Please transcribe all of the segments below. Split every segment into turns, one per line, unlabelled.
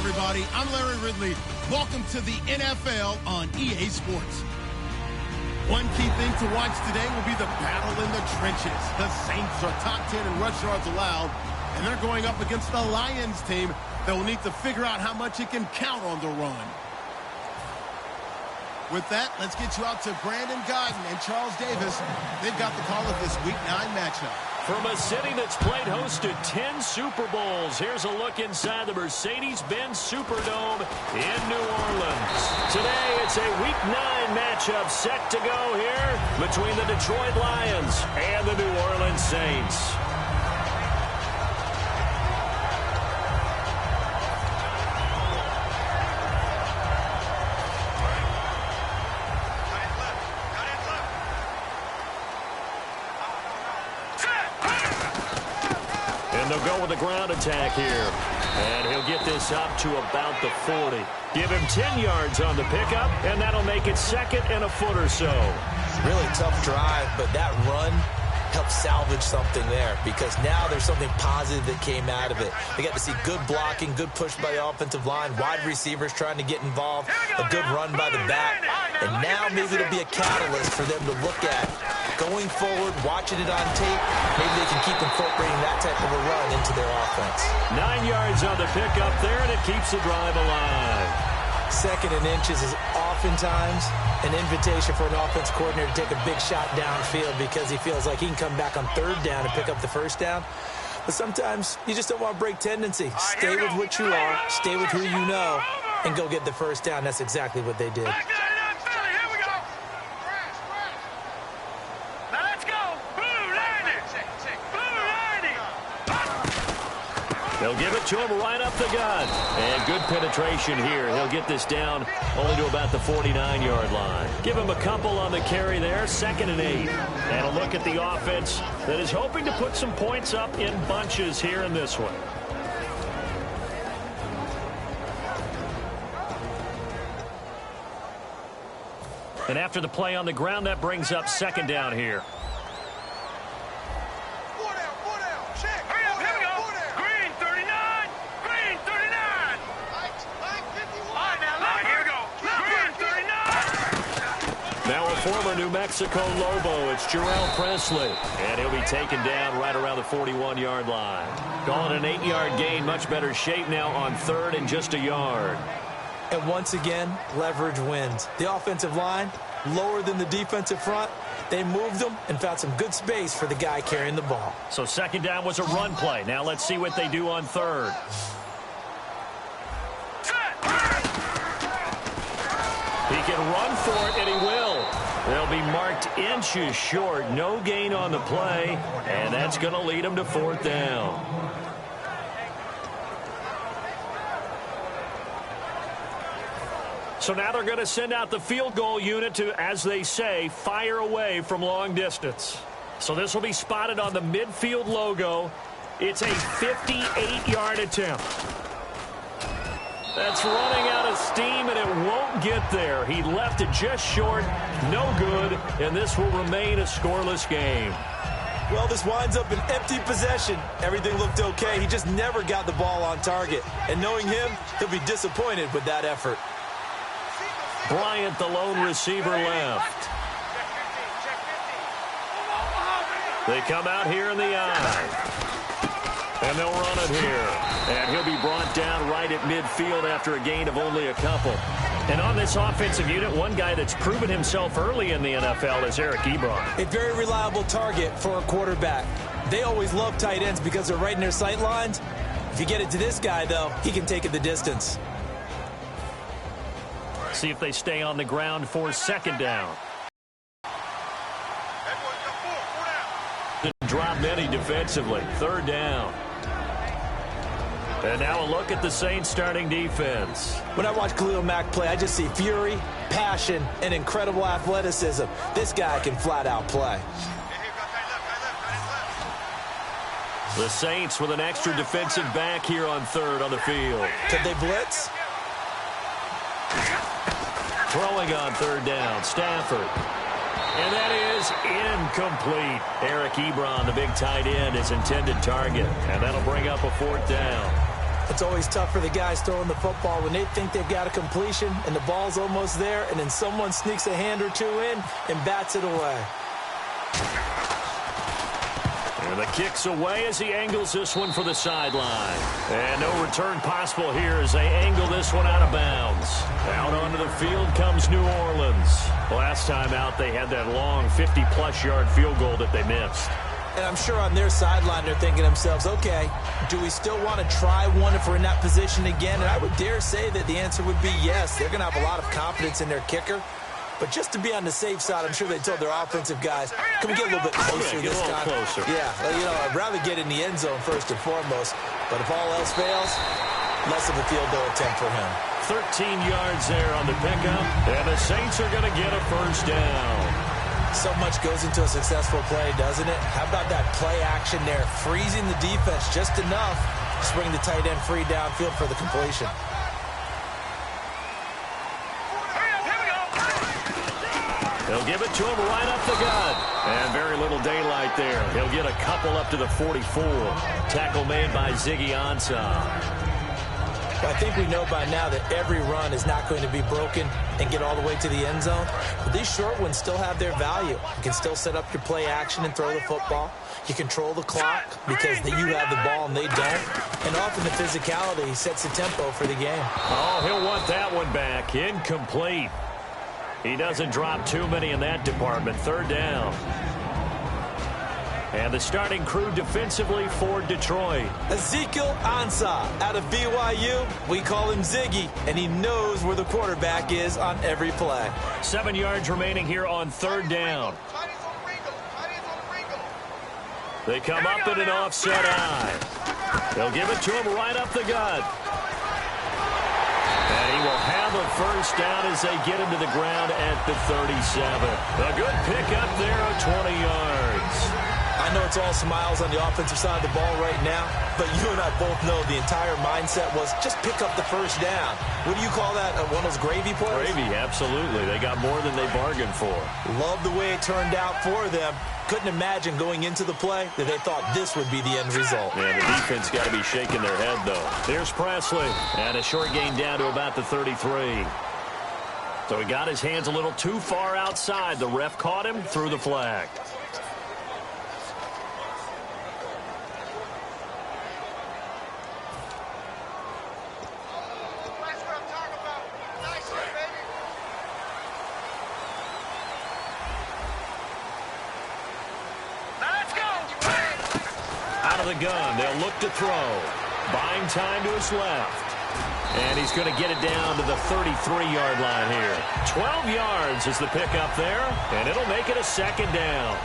everybody. I'm Larry Ridley. Welcome to the NFL on EA Sports. One key thing to watch today will be the battle in the trenches. The Saints are top 10 in rush yards allowed, and they're going up against the Lions team that will need to figure out how much it can count on the run. With that, let's get you out to Brandon Gaudin and Charles Davis. They've got the call of this Week 9 matchup.
From a city that's played host to 10 Super Bowls, here's a look inside the Mercedes-Benz Superdome in New Orleans. Today, it's a Week 9 matchup set to go here between the Detroit Lions and the New Orleans Saints. And they'll go with the ground attack here. And he'll get this up to about the 40. Give him 10 yards on the pickup, and that'll make it second and a foot or so.
Really tough drive, but that run helped salvage something there because now there's something positive that came out of it. They got to see good blocking, good push by the offensive line, wide receivers trying to get involved, a good run by the back. And now maybe it'll be a catalyst for them to look at going forward, watching it on tape. Maybe they can keep incorporating that type of a run into their offense.
9 yards on the pickup there, and it keeps the drive alive.
Second and inches is oftentimes an invitation for an offense coordinator to take a big shot downfield because he feels like he can come back on third down and pick up the first down. But sometimes you just don't want to break tendency. Stay with what you are, stay with who you know, and go get the first down. That's exactly what they did.
They'll give it to him right up the gut. And good penetration here. He'll get this down only to about the 49-yard line. Give him a couple on the carry there. 2nd and 8. And a look at the offense that is hoping to put some points up in bunches here in this one. And after the play on the ground, that brings up 2nd down here. Former New Mexico Lobo, it's Jarrell Presley. And he'll be taken down right around the 41-yard line. Calling an 8-yard gain, much better shape now on 3rd and just a yard.
And once again, leverage wins. The offensive line, lower than the defensive front. They moved them and found some good space for the guy carrying the ball.
So 2nd down was a run play. Now let's see what they do on 3rd. He can run for it, and he will. They'll be marked inches short. No gain on the play, and that's going to lead them to 4th down. So now they're going to send out the field goal unit to, as they say, fire away from long distance. So this will be spotted on the midfield logo. It's a 58-yard attempt. That's running out of steam, and it won't get there. He left it just short, no good, and this will remain a scoreless game.
Well, this winds up an empty possession. Everything looked okay. He just never got the ball on target. And knowing him, he'll be disappointed with that effort.
Bryant, the lone receiver, left. They come out here in the eye. And they'll run it here. And he'll be brought down right at midfield after a gain of only a couple. And on this offensive unit, one guy that's proven himself early in the NFL is Eric Ebron.
A very reliable target for a quarterback. They always love tight ends because they're right in their sight lines. If you get it to this guy, though, he can take it the distance.
See if they stay on the ground for 2nd down. Didn't drop many defensively. 3rd down. And now a look at the Saints starting defense.
When I watch Khalil Mack play, I just see fury, passion, and incredible athleticism. This guy can flat out play.
The Saints with an extra defensive back here on 3rd on the field.
Could they blitz?
Throwing on 3rd down, Stafford. And that is incomplete. Eric Ebron, the big tight end, his intended target. And that'll bring up a 4th down.
It's always tough for the guys throwing the football when they think they've got a completion and the ball's almost there, and then someone sneaks a hand or two in and bats it away.
And the kick's away as he angles this one for the sideline. And no return possible here as they angle this one out of bounds. Out onto the field comes New Orleans. Last time out, they had that long 50-plus yard field goal that they missed.
And I'm sure on their sideline they're thinking to themselves, okay, do we still want to try one if we're in that position again? And I would dare say that the answer would be yes. They're going to have a lot of confidence in their kicker. But just to be on the safe side, I'm sure they told their offensive guys, can we get a little bit closer this time?
Closer.
Yeah, I'd rather get in the end zone first and foremost. But if all else fails, less of a field goal attempt for him.
13 yards there on the pickup, and the Saints are going to get a first down.
So much goes into a successful play, doesn't it? How about that play action there, freezing the defense just enough to bring the tight end free downfield for the completion.
They'll give it to him right up the gut. And very little daylight there. He'll get a couple up to the 44. Tackle made by Ziggy Ansah.
I think we know by now that every run is not going to be broken and get all the way to the end zone. But these short ones still have their value. You can still set up your play action and throw the football. You control the clock because you have the ball and they don't. And often the physicality sets the tempo for the game.
Oh, he'll want that one back. Incomplete. He doesn't drop too many in that department. Third down. And the starting crew defensively for Detroit.
Ezekiel Ansah out of BYU. We call him Ziggy, and he knows where the quarterback is on every play.
7 yards remaining here on third down. They come up in an offset eye. They'll give it to him right up the gut. And he will have a first down as they get him to the ground at the 37. A good pickup there of 20 yards.
I know it's all smiles on the offensive side of the ball right now, but you and I both know the entire mindset was just pick up the first down. What do you call that? One of those gravy plays?
Gravy, absolutely. They got more than they bargained for.
Love the way it turned out for them. Couldn't imagine going into the play that they thought this would be the end result.
Yeah, the defense got to be shaking their head, though. Here's Presley, and a short gain down to about the 33. So he got his hands a little too far outside. The ref caught him, threw the flag. The gun. They'll look to throw. Buying time to his left. And he's going to get it down to the 33-yard line here. 12 yards is the pickup there, and it'll make it a second down.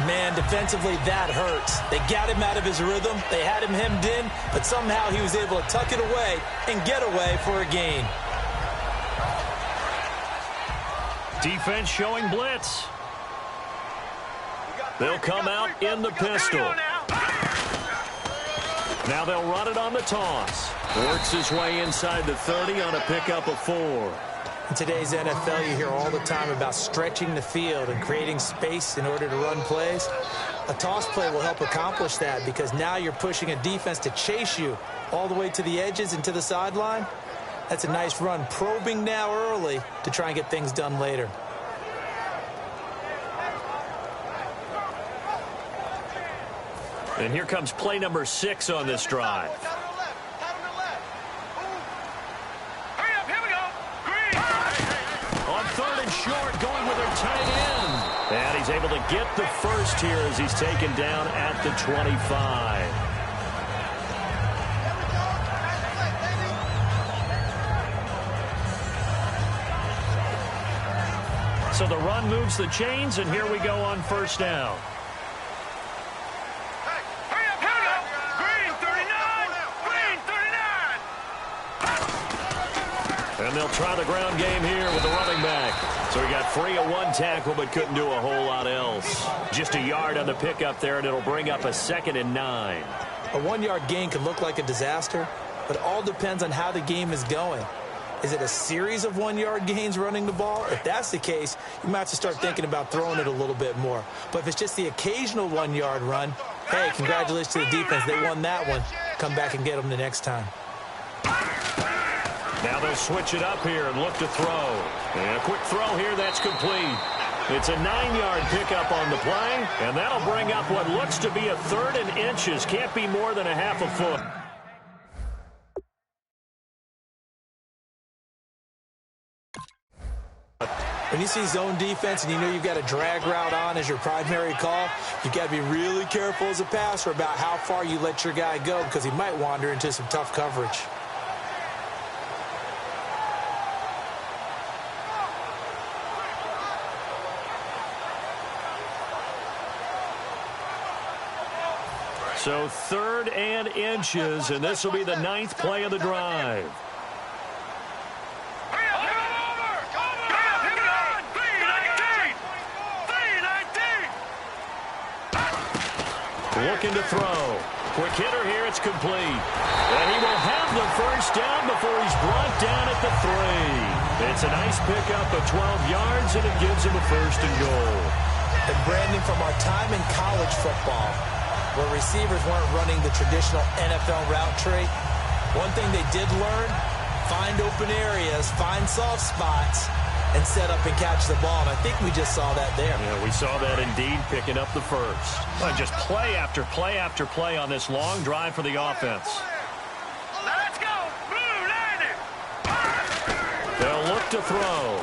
Man, defensively, that hurts. They got him out of his rhythm. They had him hemmed in, but somehow he was able to tuck it away and get away for a gain.
Defense showing blitz. They'll come out in the pistol. Now they'll run it on the toss. Works his way inside the 30 on a pickup of 4.
In today's NFL, you hear all the time about stretching the field and creating space in order to run plays. A toss play will help accomplish that because now you're pushing a defense to chase you all the way to the edges and to the sideline. That's a nice run, probing now early to try and get things done later.
And here comes play number 6 on this drive. On third and short, going with their tight end. And he's able to get the first here as he's taken down at the 25. So the run moves the chains, and here we go on first down. And they'll try the ground game here with the running back. So he got free of one tackle but couldn't do a whole lot else. Just a yard on the pickup there, and it'll bring up a 2nd and 9.
A 1-yard gain could look like a disaster, but it all depends on how the game is going. Is it a series of 1-yard gains running the ball? If that's the case, you might have to start thinking about throwing it a little bit more. But if it's just the occasional 1-yard run, hey, congratulations to the defense. They won that one. Come back and get them the next time.
Now they'll switch it up here and look to throw. And a quick throw here, that's complete. It's a 9-yard pickup on the play, and that'll bring up what looks to be a 3rd and inches. Can't be more than a half a foot.
When you see zone defense and you know you've got a drag route on as your primary call, you've got to be really careful as a passer about how far you let your guy go because he might wander into some tough coverage.
So 3rd and inches, and this will be the 9th play of the drive. Looking to throw. Quick hitter here, it's complete. And he will have the first down before he's brought down at the 3. It's a nice pickup of 12 yards, and it gives him a 1st and goal.
And Brandon, from our time in college football, where receivers weren't running the traditional NFL route tree, one thing they did learn, find open areas, find soft spots, and set up and catch the ball. And I think we just saw that there.
Yeah, we saw that indeed, picking up the first. Well, just play after play after play on this long drive for the offense.
Let's go! Blue landing!
They'll look to throw.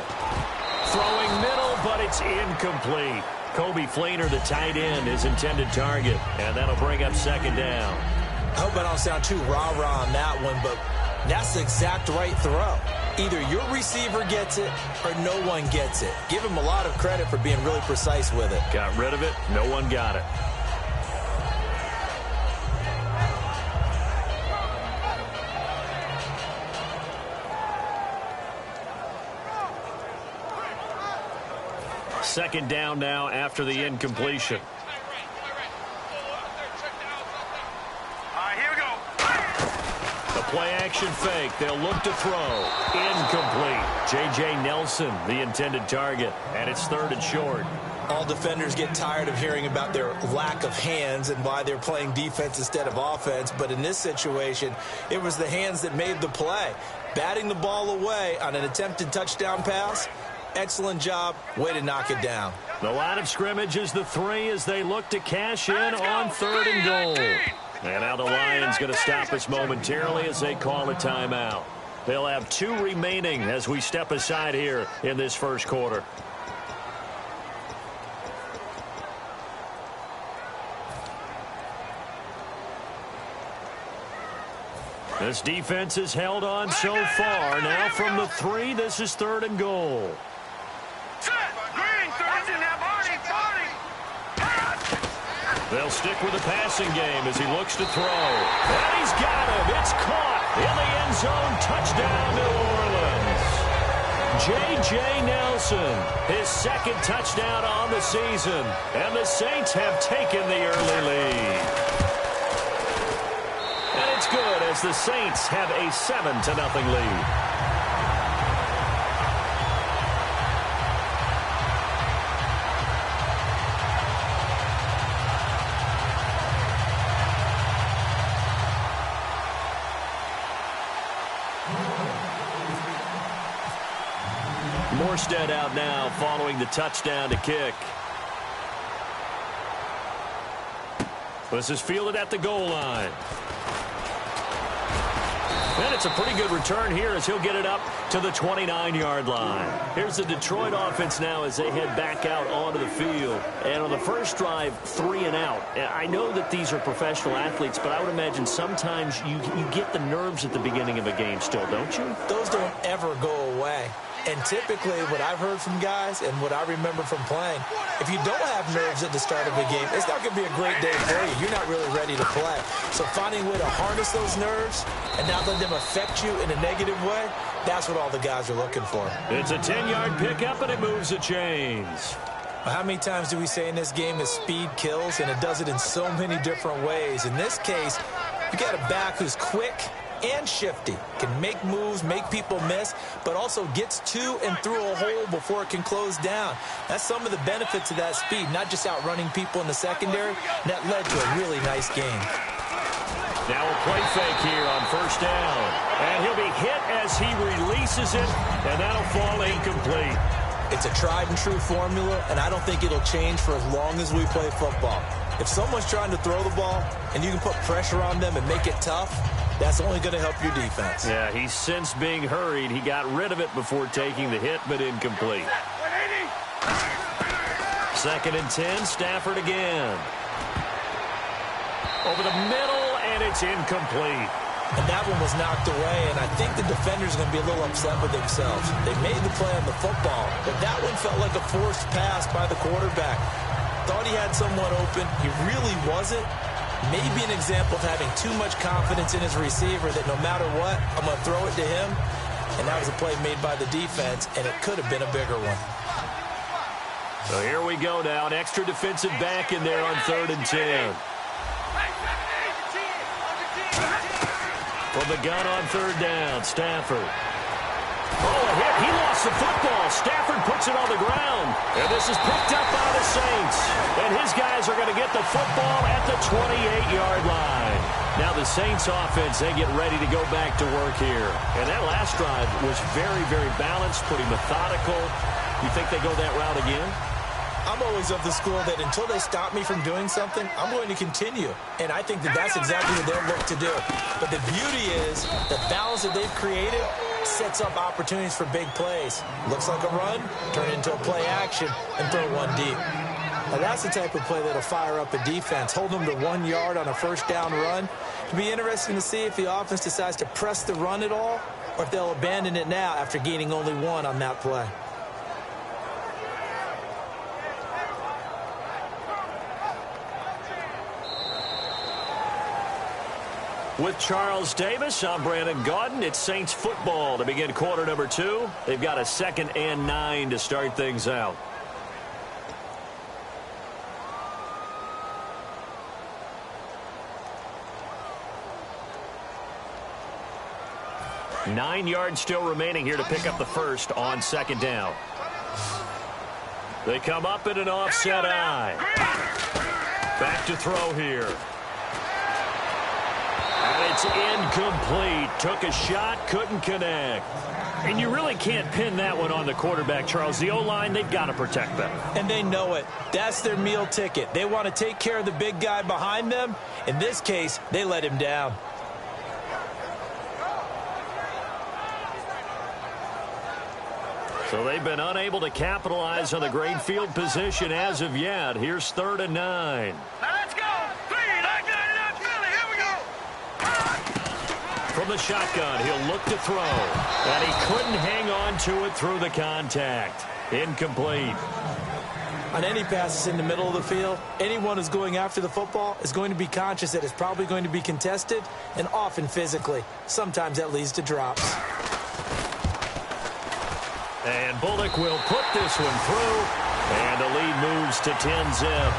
Throwing middle, but it's incomplete. Kobe Fleener, the tight end, his intended target. And that'll bring up 2nd down.
I hope I don't sound too rah-rah on that one, but that's the exact right throw. Either your receiver gets it or no one gets it. Give him a lot of credit for being really precise with it.
Got rid of it. No one got it. Second down now after the incompletion. Play action fake. They'll look to throw. Incomplete. J.J. Nelson, the intended target. And it's 3rd and short.
All defenders get tired of hearing about their lack of hands and why they're playing defense instead of offense. But in this situation, it was the hands that made the play. Batting the ball away on an attempted touchdown pass. Excellent job. Way to knock it down.
The line of scrimmage is the 3 as they look to cash in on 3rd and goal. And now the Lions going to stop us momentarily as they call a timeout. They'll have 2 remaining as we step aside here in this first quarter. This defense has held on so far. Now from the 3, this is 3rd and goal. They'll stick with the passing game as he looks to throw. And he's got him. It's caught in the end zone. Touchdown, New Orleans. J.J. Nelson, his 2nd touchdown on the season. And the Saints have taken the early lead. And it's good as the Saints have a 7-0 lead. Morstead out now following the touchdown to kick. This is fielded at the goal line. And it's a pretty good return here as he'll get it up to the 29-yard line. Here's the Detroit offense now as they head back out onto the field. And on the first drive, 3 and out. I know that these are professional athletes, but I would imagine sometimes you get the nerves at the beginning of a game still, don't you?
Those don't ever go away. And typically, what I've heard from guys and what I remember from playing, if you don't have nerves at the start of a game, it's not going to be a great day for you. You're not really ready to play. So finding a way to harness those nerves and not let them affect you in a negative way, that's what all the guys are looking for.
It's a 10-yard pickup, and it moves the chains.
How many times do we say in this game that speed kills, and it does it in so many different ways? In this case, you got a back who's quick and shifty, can make moves, make people miss, but also gets to and through a hole before it can close down. That's some of the benefits of that speed, not just outrunning people in the secondary. And that led to a really nice game.
Now a play fake here on first down. And he'll be hit as he releases it, and that'll fall incomplete.
It's a tried-and-true formula, and I don't think it'll change for as long as we play football. If someone's trying to throw the ball and you can put pressure on them and make it tough, that's only going to help your defense.
Yeah, he's since being hurried. He got rid of it before taking the hit, but incomplete. 2nd and 10, Stafford again. Over the middle, and it's incomplete.
And that one was knocked away, and I think the defenders are going to be a little upset with themselves. They made the play on the football, but that one felt like a forced pass by the quarterback. Thought he had someone open. He really wasn't. Maybe an example of having too much confidence in his receiver that no matter what, I'm going to throw it to him. And that was a play made by the defense, and it could have been a bigger one.
So here we go now. An extra defensive back in there on 3rd and 10. From the gun on 3rd down, Stafford. Oh, a hit. He lost the football. Stafford puts it on the ground. And this is picked up by the Saints. And his guys are going to get the football at the 28-yard line. Now the Saints offense, they get ready to go back to work here. And that last drive was very, very balanced, pretty methodical. You think they go that route again?
I'm always of the school that until they stop me from doing something, I'm going to continue. And I think that that's exactly what they'll look to do. But the beauty is the balance that they've created sets up opportunities for big plays. Looks like a run, turn it into a play action, and throw one deep. Now that's the type of play that'll fire up a defense. Hold them to 1 yard on a first down run. It'll be interesting to see if the offense decides to press the run at all, or if they'll abandon it now after gaining only 1 on that play.
With Charles Davis, I'm Brandon Gaudin. It's Saints football to begin quarter number 2. They've got a 2nd and 9 to start things out. Nine yards still remaining here to pick up the first on 2nd down. They come up in an offset eye. Back to throw here. And it's incomplete. Took a shot, couldn't connect. And you really can't pin that one on the quarterback, Charles. The O-line, they've got to protect them.
And they know it. That's their meal ticket. They want to take care of the big guy behind them. In this case, they let him down.
So they've been unable to capitalize on the great field position as of yet. Here's 3rd and 9.
Now let's go. 3, like that, Philly. Here we go.
From the shotgun, he'll look to throw. And he couldn't hang on to it through the contact. Incomplete.
On any passes in the middle of the field, anyone who's going after the football is going to be conscious that it's probably going to be contested, and often physically. Sometimes that leads to drops.
And Bullock will put this one through. And the lead moves to 10-zip.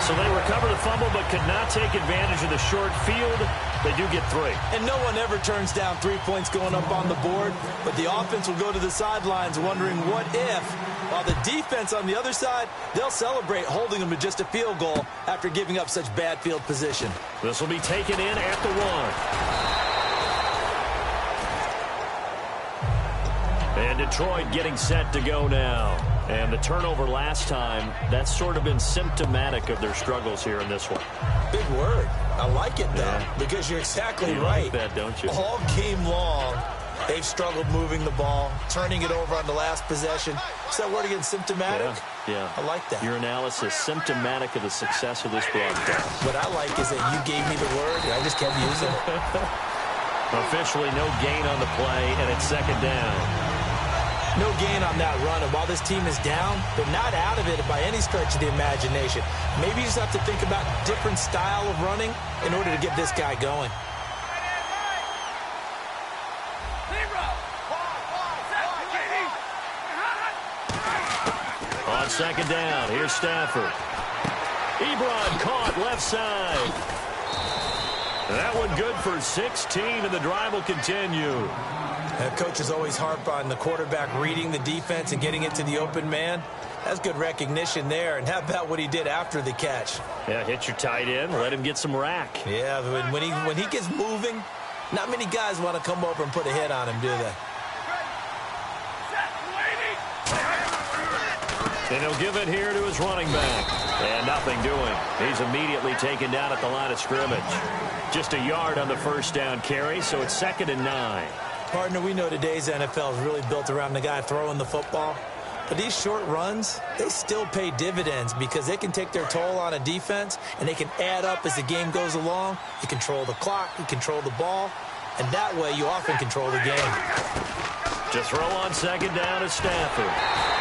So they recover the fumble but could not take advantage of the short field. They do get 3.
And no one ever turns down 3 points going up on the board. But the offense will go to the sidelines wondering what if. While the defense on the other side, they'll celebrate holding them to just a field goal after giving up such bad field position.
This will be taken in at the 1. And Detroit getting set to go now. And the turnover last time, that's sort of been symptomatic of their struggles here in this one.
Big word. I like it, though, because you're exactly right.
Like that, don't you?
All game long, they've struggled moving the ball, turning it over on the last possession. Is that word again, symptomatic?
Yeah.
I like that.
Your analysis, symptomatic of the success of this broadcast.
What I like is that you gave me the word, and I just kept using it.
Officially no gain on the play, and it's 2nd down.
No gain on that run, and while this team is down, they're not out of it by any stretch of the imagination. Maybe you just have to think about a different style of running in order to get this guy going.
On 2nd down, here's Stafford. Ebron caught left side. That one good for 16, and the drive will continue.
And coaches always harp on the quarterback reading the defense and getting it to the open man. That's good recognition there. And how about what he did after the catch?
Yeah, hit your tight end, let him get some rack.
Yeah, when he gets moving, not many guys want to come over and put a hit on him, do they?
And he'll give it here to his running back. And nothing doing. He's immediately taken down at the line of scrimmage. Just a yard on the first down carry, so it's 2nd and 9.
Partner, we know today's NFL is really built around the guy throwing the football. But these short runs, they still pay dividends because they can take their toll on a defense, and they can add up as the game goes along. You control the clock, you control the ball, and that way you often control the game.
To throw on 2nd down is Stafford.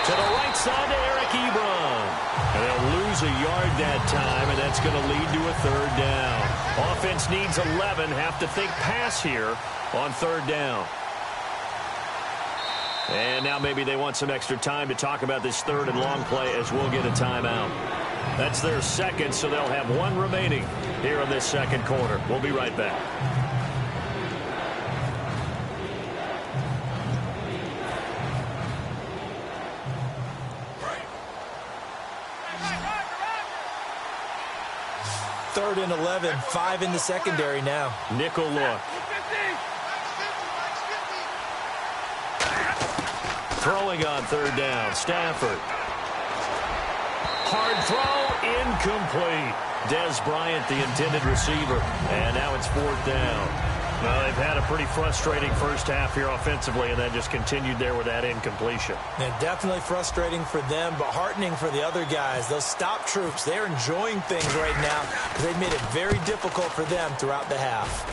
To the right side to Eric Ebron. And they'll lose a yard that time, and that's going to lead to a 3rd down. Offense needs 11. Have to think pass here on 3rd down. And now maybe they want some extra time to talk about this 3rd and long play as we'll get a timeout. That's their 2nd, so they'll have 1 remaining here in this 2nd quarter. We'll be right back.
Third and 11, 5 in the secondary now.
Nickel look. Throwing on 3rd down, Stafford. Hard throw, incomplete. Dez Bryant, the intended receiver. And now it's 4th down. Well, they've had a pretty frustrating first half here offensively, and then just continued there with that incompletion.
Yeah, definitely frustrating for them, but heartening for the other guys. Those stop troops, they're enjoying things right now because they've made it very difficult for them throughout the half.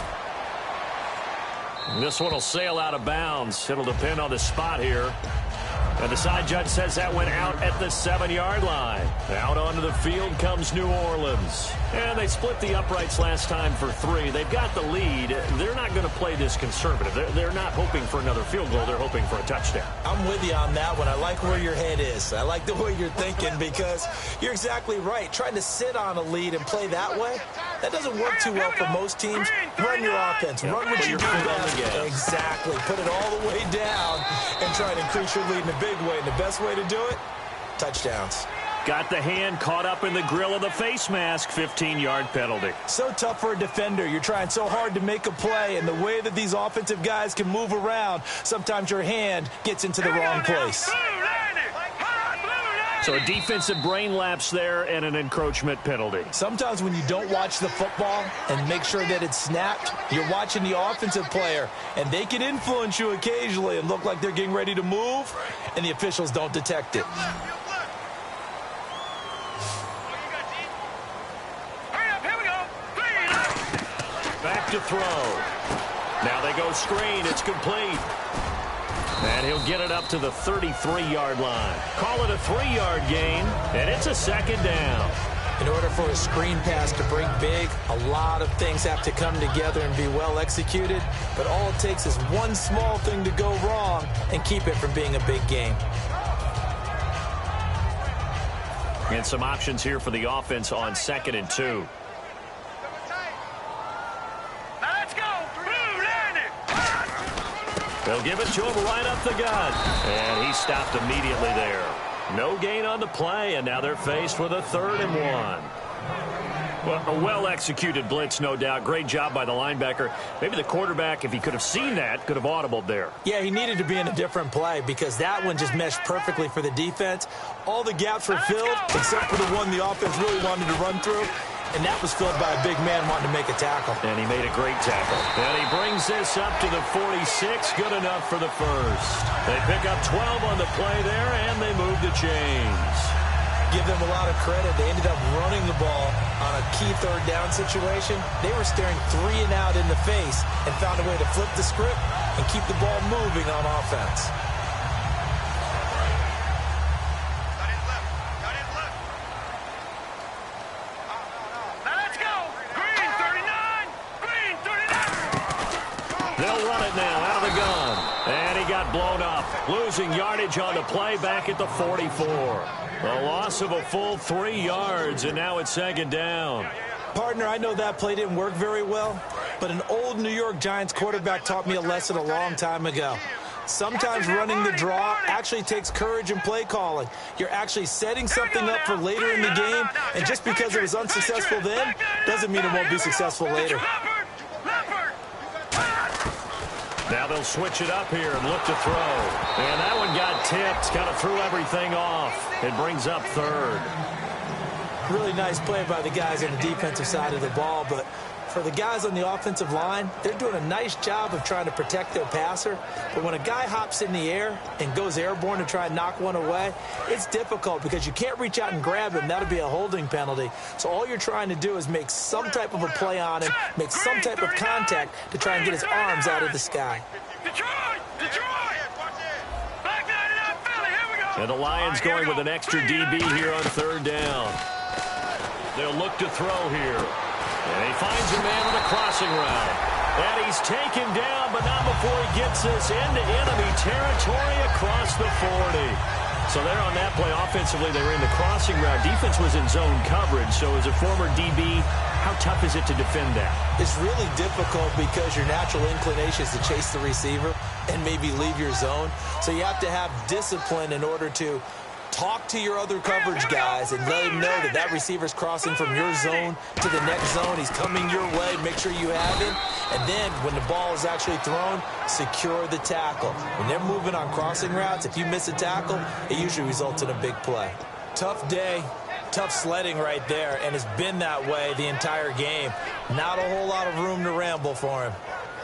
This one will sail out of bounds. It'll depend on the spot here. And the side judge says that went out at the 7-yard line. Out onto the field comes New Orleans. And they split the uprights last time for 3. They've got the lead. They're not going to play this conservative. They're not hoping for another field goal. They're hoping for a touchdown.
I'm with you on that one. I like where your head is. I like the way you're thinking because you're exactly right. Trying to sit on a lead and play that way, that doesn't work too well for most teams. Run your offense. Run what you do best. Exactly. Put it all the way down and try to increase your lead in a big way. And the best way to do it, touchdowns.
Got the hand caught up in the grill of the face mask. 15-yard penalty.
So tough for a defender. You're trying so hard to make a play, and the way that these offensive guys can move around, sometimes your hand gets into the wrong place.
So a defensive brain lapse there and an encroachment penalty.
Sometimes when you don't watch the football and make sure that it's snapped, you're watching the offensive player, and they can influence you occasionally and look like they're getting ready to move, and the officials don't detect it.
Back to throw. Now they go screen. It's complete. And he'll get it up to the 33-yard line. Call it a 3-yard gain, and it's a 2nd down.
In order for a screen pass to break big, a lot of things have to come together and be well executed. But all it takes is one small thing to go wrong and keep it from being a big game.
And some options here for the offense on 2nd and 2. They'll give it to him right up the gut. And he stopped immediately there. No gain on the play, and now they're faced with a 3rd and 1. Well, a well-executed blitz, no doubt. Great job by the linebacker. Maybe the quarterback, if he could have seen that, could have audibled there.
Yeah, he needed to be in a different play because that one just meshed perfectly for the defense. All the gaps were filled except for the one the offense really wanted to run through. And that was filled by a big man wanting to make a tackle.
And he made a great tackle. And he brings this up to the 46. Good enough for the first. They pick up 12 on the play there, and they move the chains.
Give them a lot of credit. They ended up running the ball on a key 3rd down situation. They were staring 3 and out in the face and found a way to flip the script and keep the ball moving on offense.
They'll run it now out of the gun. And he got blown up. Losing yardage on the play back at the 44. A loss of a full 3 yards, and now it's 2nd down.
Partner, I know that play didn't work very well, but an old New York Giants quarterback taught me a lesson a long time ago. Sometimes running the draw actually takes courage and play calling. You're actually setting something up for later in the game, and just because it was unsuccessful then doesn't mean it won't be successful later.
Now they'll switch it up here and look to throw. And that one got tipped, kind of threw everything off. It brings up third.
Really nice play by the guys on the defensive side of the ball, but for the guys on the offensive line, they're doing a nice job of trying to protect their passer. But when a guy hops in the air and goes airborne to try and knock one away, it's difficult because you can't reach out and grab him. That'll be a holding penalty. So all you're trying to do is make some type of a play on him, make some type of contact to try and get his arms out of the sky.
And the Lions going with an extra DB here on third down. They'll look to throw here. And he finds a man on a crossing route. And he's taken down, but not before he gets this into enemy territory across the 40. So there on that play, offensively, they were in the crossing route. Defense was in zone coverage. So as a former DB, how tough is it to defend that?
It's really difficult because your natural inclination is to chase the receiver and maybe leave your zone. So you have to have discipline in order to talk to your other coverage guys and let him know that that receiver's crossing from your zone to the next zone. He's coming your way. Make sure you have him. And then when the ball is actually thrown, secure the tackle. When they're moving on crossing routes, if you miss a tackle, it usually results in a big play. Tough day, tough sledding right there, and it's been that way the entire game. Not a whole lot of room to ramble for him.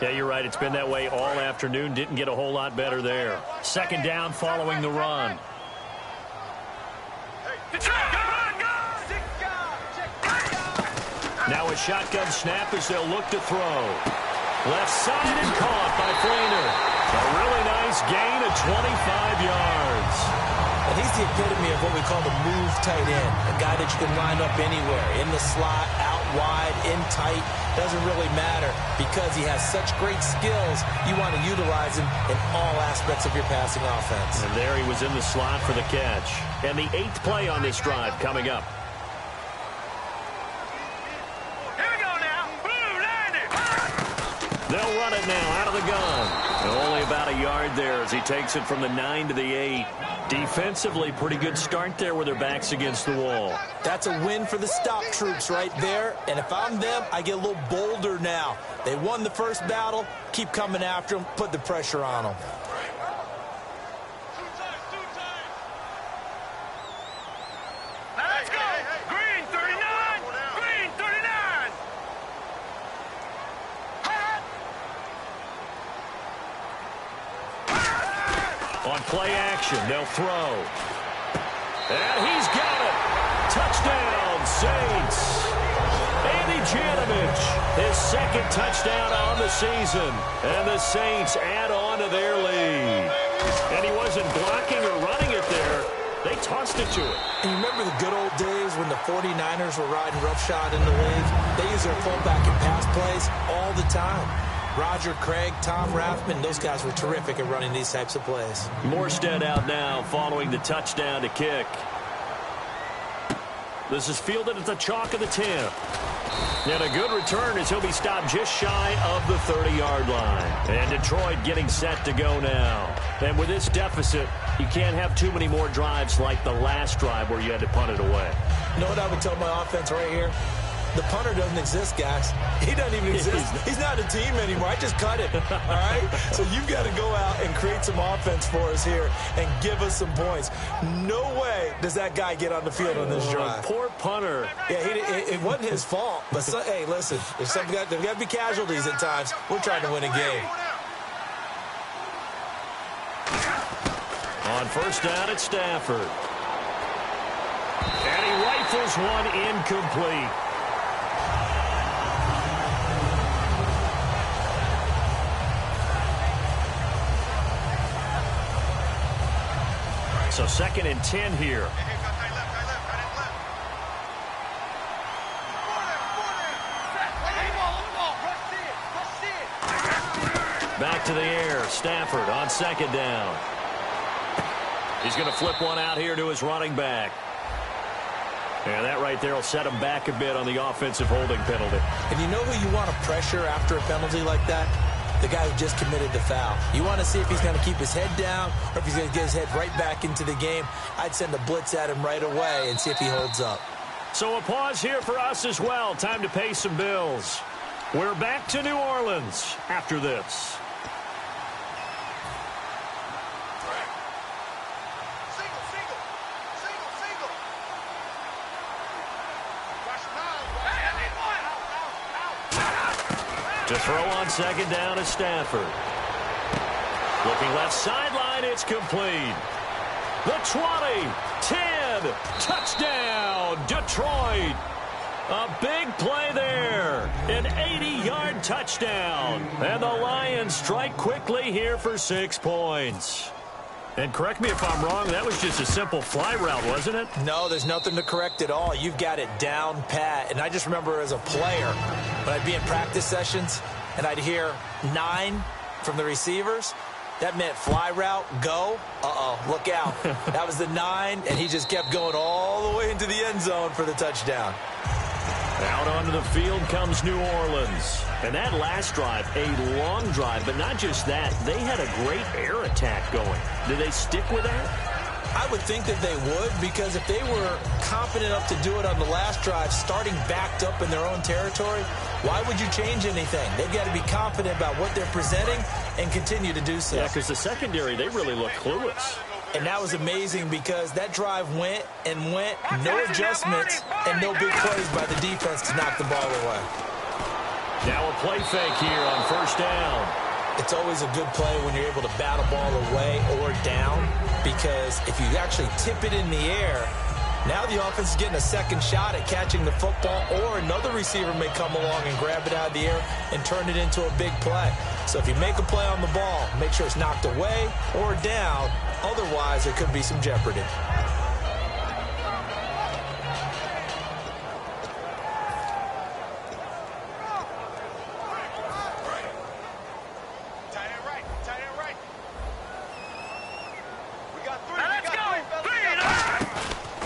Yeah, you're right. It's been that way all afternoon. Didn't get a whole lot better there. Second down following the run. Now a shotgun snap as they'll look to throw. Left side and caught by Fleener. A really nice gain of 25 yards.
And he's the epitome of what we call the move tight end. A guy that you can line up anywhere. In the slot, out wide, in tight. Doesn't really matter because he has such great skills. You want to utilize him in all aspects of your passing offense.
And there he was in the slot for the catch. And the 8th play on this drive coming up. They'll run it now out of the gun. And only about a yard there as he takes it from the 9 to the 8. Defensively, pretty good start there with their backs against the wall.
That's a win for the stop troops right there. And if I'm them, I get a little bolder now. They won the first battle. Keep coming after them. Put the pressure on them.
Let's go. Green 39. Green 39.
On play action, they'll throw. And he's got it. Touchdown, Saints. Andy Janovich, his second touchdown on the season. And the Saints add on to their lead. And he wasn't blocking or running it there. They tossed it to him.
And you remember the good old days when the 49ers were riding roughshod in the league? They used their fullback in pass plays all the time. Roger Craig, Tom Rathman, those guys were terrific at running these types of plays.
Morstead out now following the touchdown to kick. This is fielded at the chalk of the 10. And a good return as he'll be stopped just shy of the 30-yard line. And Detroit getting set to go now. And with this deficit, you can't have too many more drives like the last drive where you had to punt it away.
You know what I would tell my offense right here? The punter doesn't exist, guys. He doesn't even exist. He's not a team anymore. I just cut it, all right? So you've got to go out and create some offense for us here and give us some points. No way does that guy get on the field on this drive.
Poor punter.
Yeah, it wasn't his fault. But, hey, listen, there's got to be casualties at times. We're trying to win a game.
On first down at Stafford. And he rifles one incomplete. So 2nd and 10 here. Back to the air. Stafford on 2nd down. He's going to flip one out here to his running back. And that right there will set him back a bit on the offensive holding penalty.
And you know who you want to pressure after a penalty like that? The guy who just committed the foul. You want to see if he's going to keep his head down or if he's going to get his head right back into the game. I'd send a blitz at him right away and see if he holds up.
So a pause here for us as well. Time to pay some bills. We're back to New Orleans after this. To throw on second down is Stafford. Looking left sideline, it's complete. The 20, 10, touchdown, Detroit. A big play there, an 80-yard touchdown. And the Lions strike quickly here for 6 points. And correct me if I'm wrong, that was just a simple fly route, wasn't it?
No, there's nothing to correct at all. You've got it down pat. And I just remember as a player, when I'd be in practice sessions and I'd hear 9 from the receivers, that meant fly route, go. Look out. That was the 9, and he just kept going all the way into the end zone for the touchdown.
Out onto the field comes New Orleans. And that last drive, a long drive, but not just that. They had a great air attack going. Did they stick with that?
I would think that they would, because if they were confident enough to do it on the last drive, starting backed up in their own territory, why would you change anything? They've got to be confident about what they're presenting and continue to do so.
Yeah, because the secondary, they really look clueless.
And that was amazing because that drive went and went, no adjustments, and no big plays by the defense to knock the ball away.
Now a play fake here on first down.
It's always a good play when you're able to bat a ball away or down, because if you actually tip it in the air, now the offense is getting a second shot at catching the football, or another receiver may come along and grab it out of the air and turn it into a big play. So if you make a play on the ball, make sure it's knocked away or down. Otherwise, there could be some jeopardy.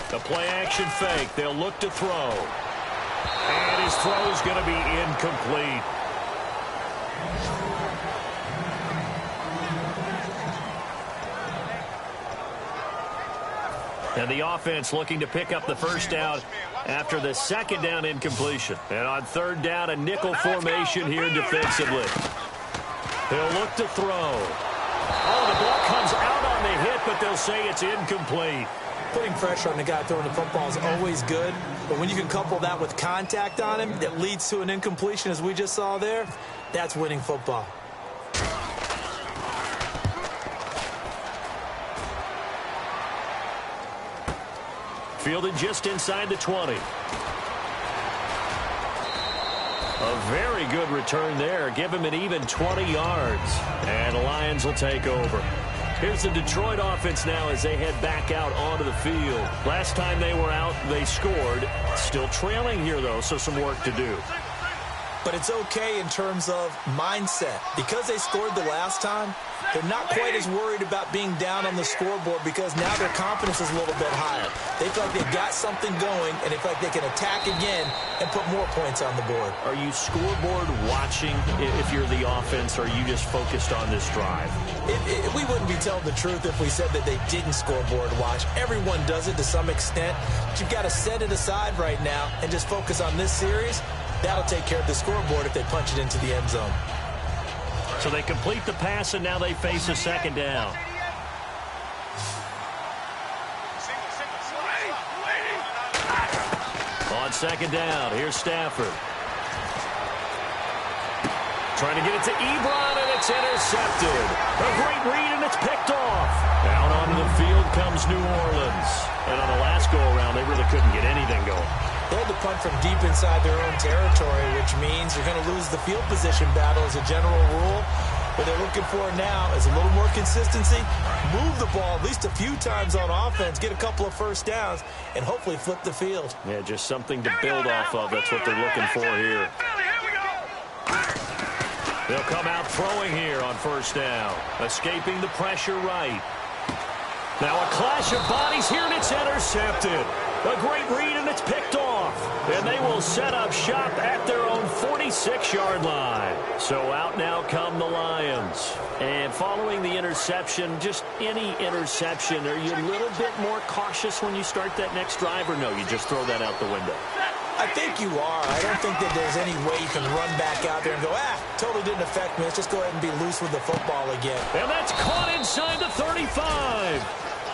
The play-action fake. They'll look to throw. And his throw is going to be incomplete. And the offense looking to pick up the first down after the second down incompletion. And on third down, a nickel formation here defensively. He'll look to throw. Oh, the ball comes out on the hit, but they'll say it's incomplete.
Putting pressure on the guy throwing the football is always good, but when you can couple that with contact on him that leads to an incompletion, as we just saw there, that's winning football.
Fielded just inside the 20. A very good return there. Give him an even 20 yards. And the Lions will take over. Here's the Detroit offense now as they head back out onto the field. Last time they were out, they scored. Still trailing here, though, so some work to do.
But it's okay in terms of mindset. Because they scored the last time, they're not quite as worried about being down on the scoreboard, because now their confidence is a little bit higher. They feel like they've got something going, and they feel like they can attack again and put more points on the board.
Are you scoreboard watching if you're the offense, or are you just focused on this drive?
We wouldn't be telling the truth if we said that they didn't scoreboard watch. Everyone does it to some extent. But you've got to set it aside right now and just focus on this series. That'll take care of the scoreboard if they punch it into the end zone.
So they complete the pass, and now they face a second down. On second down, here's Stafford. Trying to get it to Ebron, and it's intercepted. A great read, and it's picked off. Out onto the field comes New Orleans. And on the last go-around, they really couldn't get anything going.
They had to punt from deep inside their own territory, which means you're going to lose the field position battle as a general rule. What they're looking for now is a little more consistency, move the ball at least a few times on offense, get a couple of first downs, and hopefully flip the field.
Yeah, just something to build off of. That's what they're looking for here. They'll come out throwing here on first down, escaping the pressure right. Now a clash of bodies here, and it's intercepted. A great read, and it's picked off. And they will set up shop at their own 46-yard line. So out now come the Lions. And following the interception, just any interception, are you a little bit more cautious when you start that next drive, or no, you just throw that out the window?
I think you are. I don't think that there's any way you can run back out there and go, totally didn't affect me. Let's just go ahead and be loose with the football again.
And that's caught inside the 35.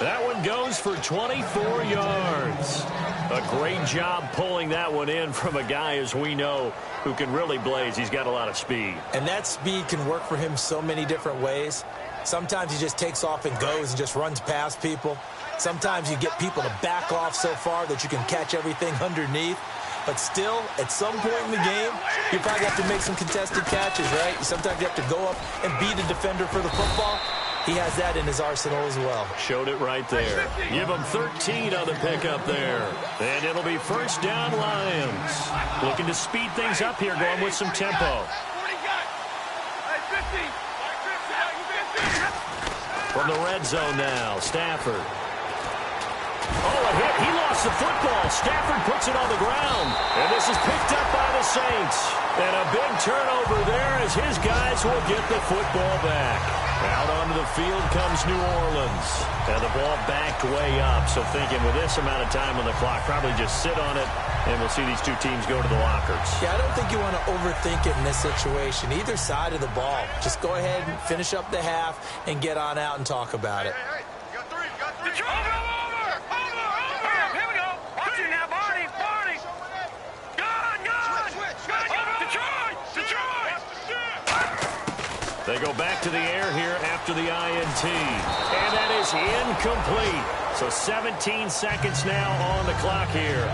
That one goes for 24 yards. A great job pulling that one in from a guy, as we know, who can really blaze. He's got a lot of speed. And that speed can work for him so many different ways. Sometimes he just takes off and goes and just runs past people. Sometimes you get people to back off so far that you can catch everything underneath. But still, at some point in the game, you probably have to make some contested catches, right? Sometimes you have to go up and beat a defender for the football. He has that in his arsenal as well. Showed it right there. Give him 13 on the pickup there. And it'll be first down Lions. Looking to speed things up here, going with some tempo. From the red zone now, Stafford. Oh, a hit. He lost the football. Stafford puts it on the ground. And this is picked up by the Saints. And a big turnover there as his guys will get the football back. Out onto the field comes New Orleans. And the ball backed way up. So thinking with this amount of time on the clock, probably just sit on it, and we'll see these two teams go to the lockers. Yeah, I don't think you want to overthink it in this situation. Either side of the ball. Just go ahead and finish up the half and get on out and talk about it.
Hey, you got three, you got three. Over! Here we go. Watch it now, Barney. Gun! Detroit!
They go back to the air here after the INT. And that is incomplete. So 17 seconds now on the clock here.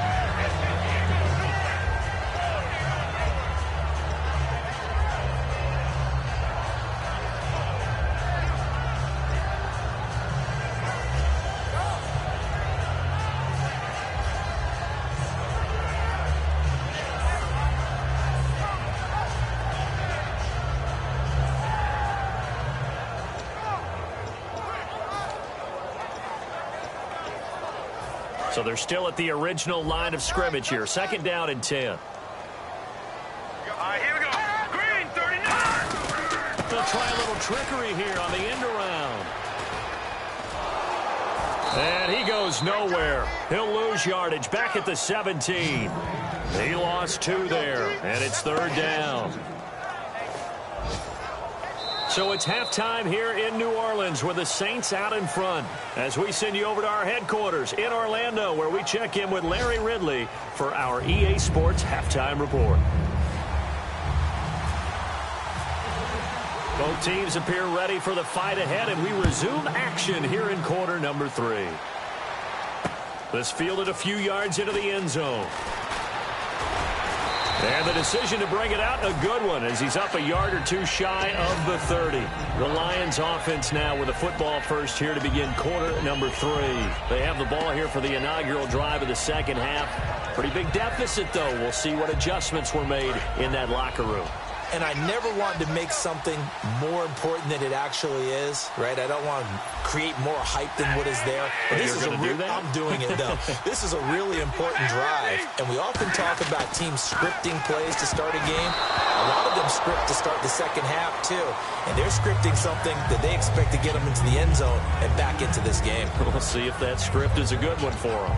So they're still at the original line of scrimmage here. Second down and 10.
All right, here we go. Green, 39.
They'll try a little trickery here on the end around. And he goes nowhere. He'll lose yardage back at the 17. He lost 2 there, and it's third down. So it's halftime here in New Orleans with the Saints out in front as we send you over to our headquarters in Orlando, where we check in with Larry Ridley for our EA Sports Halftime Report. Both teams appear ready for the fight ahead, and we resume action here in quarter number 3. This fielded a few yards into the end zone. And the decision to bring it out, a good one, as he's up a yard or 2 shy of the 30. The Lions offense now with a football first here to begin quarter number 3. They have the ball here for the inaugural drive of the second half. Pretty big deficit, though. We'll see what adjustments were made in that locker room. And I never want to make something more important than it actually is, right? I don't want to create more hype than what is there. But this is I'm doing it, though. This is a really important drive. And we often talk about teams scripting plays to start a game. A lot of them script to start the second half, too. And they're scripting something that they expect to get them into the end zone and back into this game. We'll see if that script is a good one for them.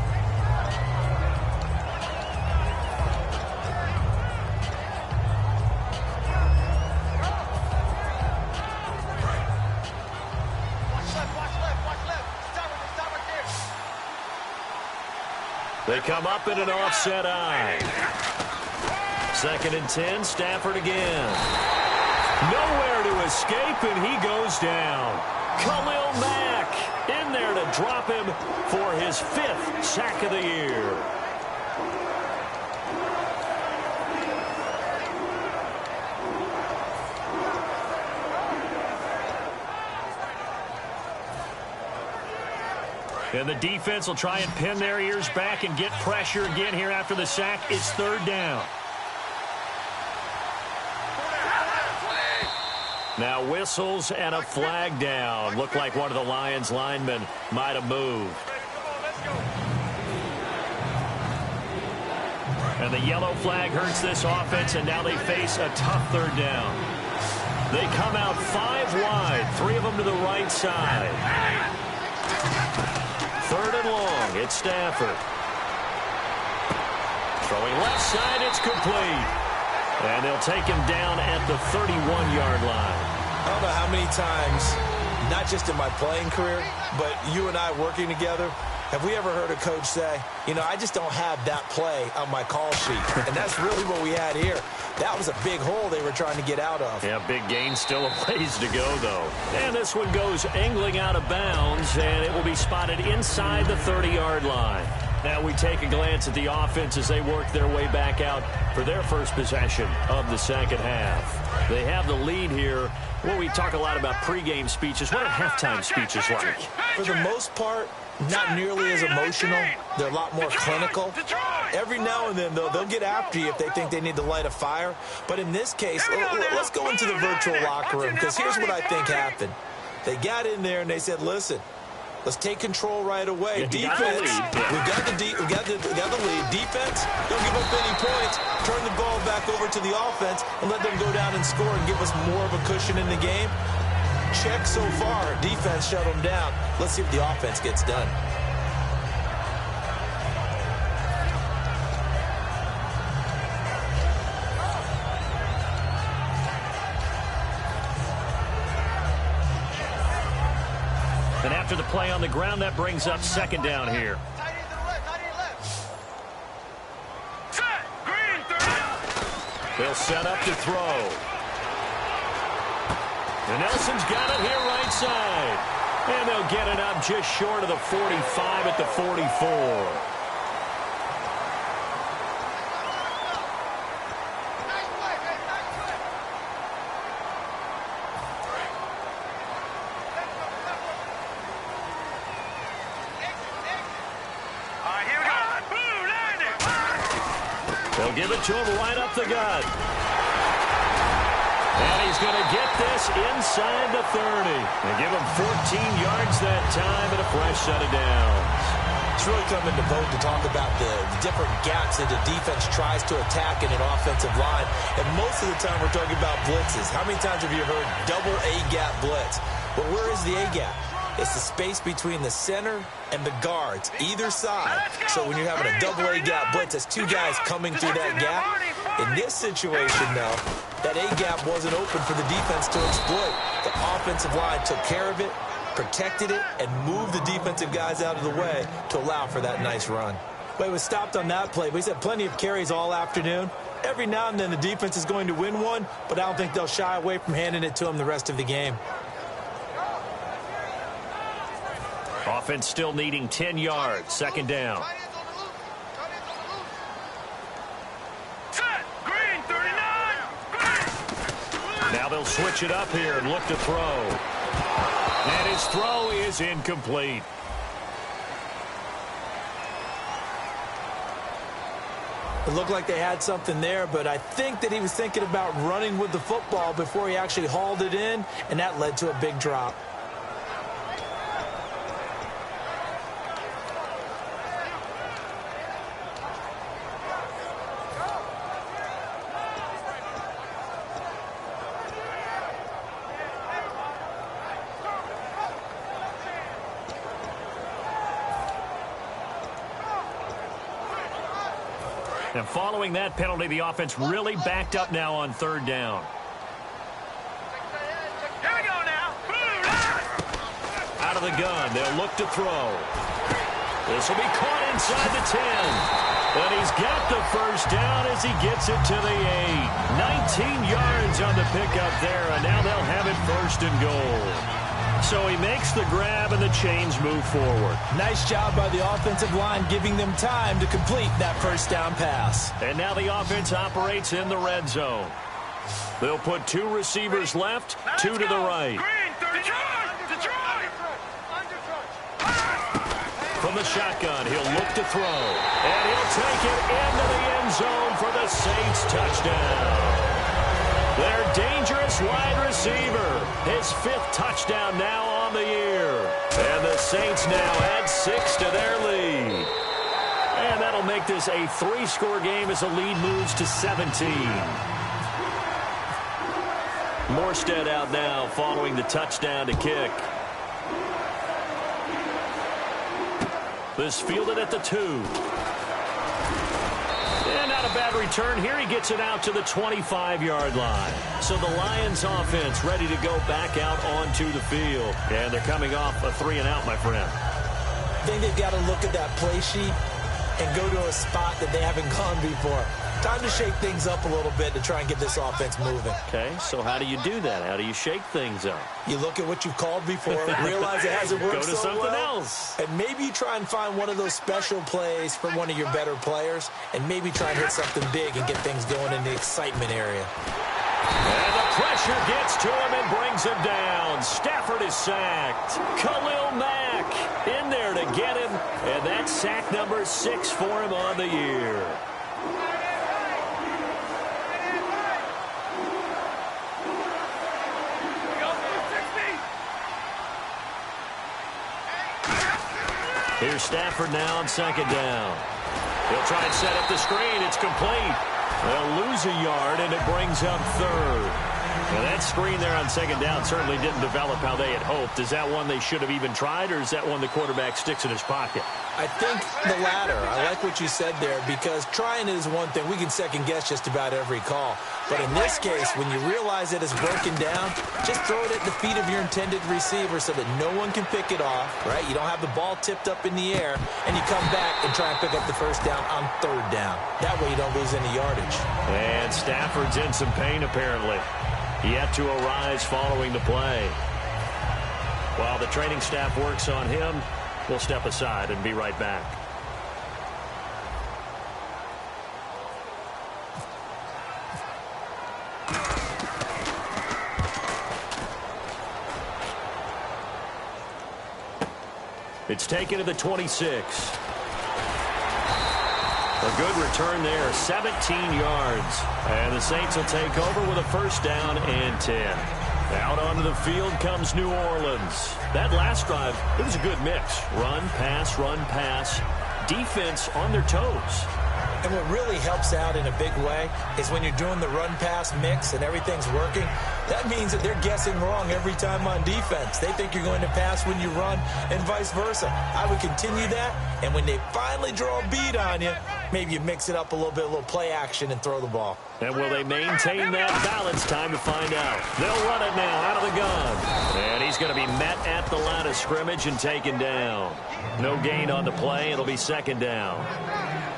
They come up in an offset eye. Second and 10, Stafford again. Nowhere to escape, and he goes down. Khalil Mack in there to drop him for his 5th sack of the year. And the defense will try and pin their ears back and get pressure again here after the sack. It's third down. Now whistles and a flag down. Looked like one of the Lions linemen might have moved. And the yellow flag hurts this offense, and now they face a tough third down. They come out 5 wide, 3 of them to the right side. 3rd and long, it's Stafford. Throwing left side, it's complete. And they'll take him down at the 31-yard line.
I don't know how many times, not just in my playing career, but you and I working together, have we ever heard a coach say, you know, I just don't have that play on my call sheet. And that's really what we had here. That was a big hole they were trying to get out of.
Yeah, big gain, still a ways to go, though. And this one goes angling out of bounds, and it will be spotted inside the 30-yard line. Now we take a glance at the offense as they work their way back out for their first possession of the second half. They have the lead here. Well, we talk a lot about pregame speeches. What are halftime speeches like?
For the most part, not nearly as emotional. They're a lot more clinical. Every now and then, though, they'll get after you if they think they need to light a fire. But in this case, let's go into the virtual locker room, because here's what I think happened. They got in there and they said, listen, let's take control right away. Defense, we've got the lead. Defense, don't give up any points. Turn the ball back over to the offense and let them go down and score and give us more of a cushion in the game. Check so far. Defense shut them down. Let's see if the offense gets done.
And after the play on the ground, that brings up 2nd down here. They'll set up to throw. And Nelson's got it here right side. And they'll get it up just short of the 45 at the 44. They'll give it to him right up the gut. And he's going to get this inside the 30. They give him 14 yards that time and a fresh set of downs.
It's really come into vogue to talk about the different gaps that the defense tries to attack in an offensive line. And most of the time we're talking about blitzes. How many times have you heard double A-gap blitz? Well, where is the A-gap? It's the space between the center and the guards, either side. So when you're having a double A-gap blitz, that's 2 guys coming through that gap. In this situation, though, that A-gap wasn't open for the defense to exploit. The offensive line took care of it, protected it, and moved the defensive guys out of the way to allow for that nice run. But he was stopped on that play. But he's had plenty of carries all afternoon. Every now and then the defense is going to win one, but I don't think they'll shy away from handing it to him the rest of the game.
Offense still needing 10 yards. 2nd down. Now they'll switch it up here and look to throw. And his throw is incomplete.
It looked like they had something there, but I think that he was thinking about running with the football before he actually hauled it in, and that led to a big drop.
And following that penalty, the offense really backed up now on 3rd down.
Here we go now.
Out of the gun, they'll look to throw. This will be caught inside the 10. And he's got the first down as he gets it to the 8. 19 yards on the pickup there, and now they'll have it 1st and goal. So he makes the grab and the chains move forward.
Nice job by the offensive line giving them time to complete that first down pass.
And now the offense operates in the red zone. They'll put 2 receivers left, 2 to the right. From the shotgun, he'll look to throw. And he'll take it into the end zone for the Saints touchdown. Their dangerous wide receiver. His 5th touchdown now on the year. And the Saints now add 6 to their lead. And that'll make this a 3-score game as the lead moves to 17. Morstead out now following the touchdown to kick. This fielded at the 2. And not a bad return here. He gets it out to the 25-yard line. So the Lions offense ready to go back out onto the field. And they're coming off a 3-and-out, my friend.
I think they've got to look at that play sheet and go to a spot that they haven't gone before. Time to shake things up a little bit to try and get this offense moving.
Okay, so how do you do that? How do you shake things up?
You look at what you've called before, realize it hasn't worked
go to
so
something
well,
else.
and maybe you try and find one of those special plays from one of your better players, and maybe try and hit something big and get things going in the excitement area.
And the pressure gets to him and brings him down. Stafford is sacked. Khalil Mack in there to get him, and that's sack number 6 for him on the year. Here's Stafford now on 2nd down. He'll try and set up the screen. It's complete. They'll lose a yard, and it brings up 3rd. Now, that screen there on 2nd down certainly didn't develop how they had hoped. Is that one they should have even tried, or is that one the quarterback sticks in his pocket?
I think the latter. I like what you said there, because trying it is one thing. We can second-guess just about every call. But in this case, when you realize that it's broken down, just throw it at the feet of your intended receiver so that no one can pick it off, right? You don't have the ball tipped up in the air, and you come back and try and pick up the 1st down on 3rd down. That way you don't lose any yardage.
And Stafford's in some pain, apparently. Yet to arise following the play. While the training staff works on him, we'll step aside and be right back. It's taken to the 26. A good return there, 17 yards. And the Saints will take over with a 1st down and 10. Out onto the field comes New Orleans. That last drive, it was a good mix. Run, pass, defense on their toes.
And what really helps out in a big way is when you're doing the run-pass mix and everything's working, that means that they're guessing wrong every time on defense. They think you're going to pass when you run and vice versa. I would continue that, and when they finally draw a bead on you, maybe you mix it up a little bit, a little play action, and throw the ball.
And will they maintain that balance? Time to find out. They'll run it now out of the gun. And he's going to be met at the line of scrimmage and taken down. No gain on the play. It'll be 2nd down.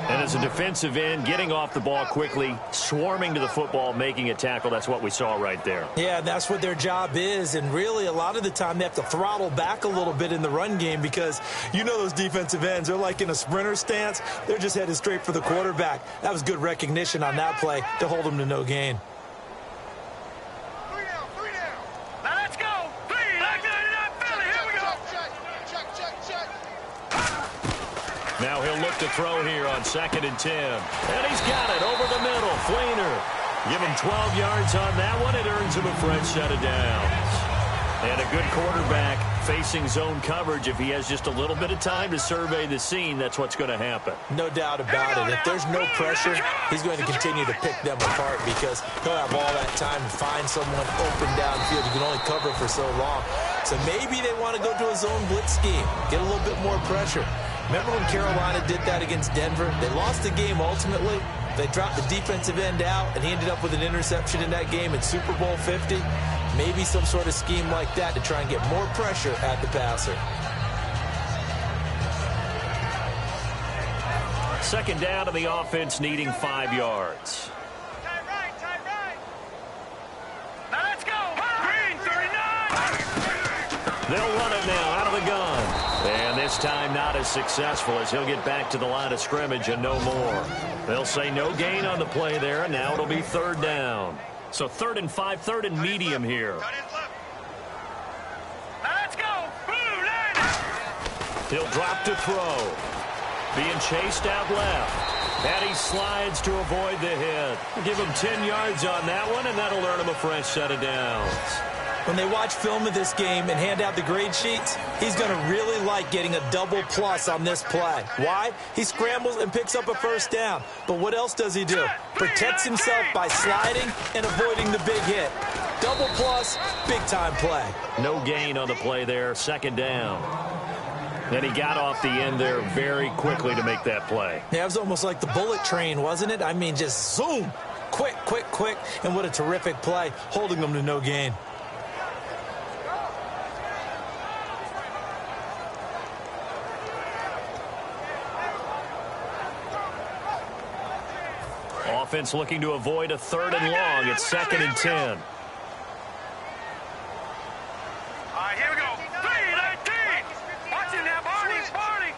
And as a defensive end, getting off the ball quickly, swarming to the football, making a tackle, that's what we saw right there.
Yeah, that's what their job is. And really, a lot of the time, they have to throttle back a little bit in the run game because you know those defensive ends, they're like in a sprinter stance. They're just headed straight for the quarterback. That was good recognition on that play to hold them to no gain.
Now let's go. Please. Philly. Here we go.
Now he'll look to throw here on 2nd and 10. And he's got it over the middle. Fleener. Give him 12 yards on that one. It earns him a fresh set of downs. And a good quarterback facing zone coverage. If he has just a little bit of time to survey the scene, that's what's going to happen.
No doubt about it. If there's no pressure, he's going to continue to pick them apart because he'll have all that time to find someone open downfield. You can only cover for so long. So maybe they want to go to a zone blitz scheme, get a little bit more pressure. Remember when Carolina did that against Denver? They lost the game ultimately. They dropped the defensive end out, and he ended up with an interception in that game in Super Bowl 50. Maybe some sort of scheme like that to try and get more pressure at the passer.
2nd down, and the offense needing 5 yards.
Tie right. Now let's go. Green, 39.
They'll run it now out of the gun. And this time not as successful as he'll get back to the line of scrimmage and no more. They'll say no gain on the play there, and now it'll be 3rd down. So 3rd and 5, 3rd and medium here.
Now let's go. Blue line.
He'll drop to throw. Being chased out left. And he slides to avoid the hit. Give him 10 yards on that one, and that'll earn him a fresh set of downs.
When they watch film of this game and hand out the grade sheets, he's going to really like getting a double plus on this play. Why? He scrambles and picks up a first down. But what else does he do? Protects himself by sliding and avoiding the big hit. Double plus, big-time play.
No gain on the play there, second down. Then he got off the end there very quickly to make that play.
Yeah, it was almost like the bullet train, wasn't it? I mean, just zoom. Quick, quick, quick. And what a terrific play, holding them to no gain.
Offense looking to avoid a 3rd and long. It's 2nd and 10.
All right, here we go. 3-19. Watch it now, Barney. Barney.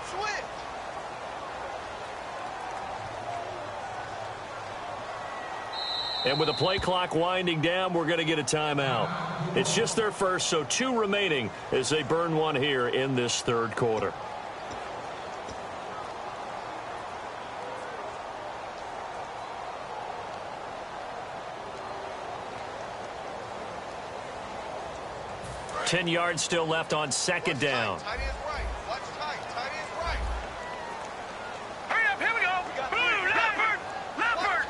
And with the play clock winding down, we're going to get a timeout. It's just their first, so 2 remaining as they burn one here in this 3rd quarter. Ten yards still left on 2nd down.
Tight end right. Watch tight. Tight end right. Hurry up. Here we go. Blue, Leopard. Leopard.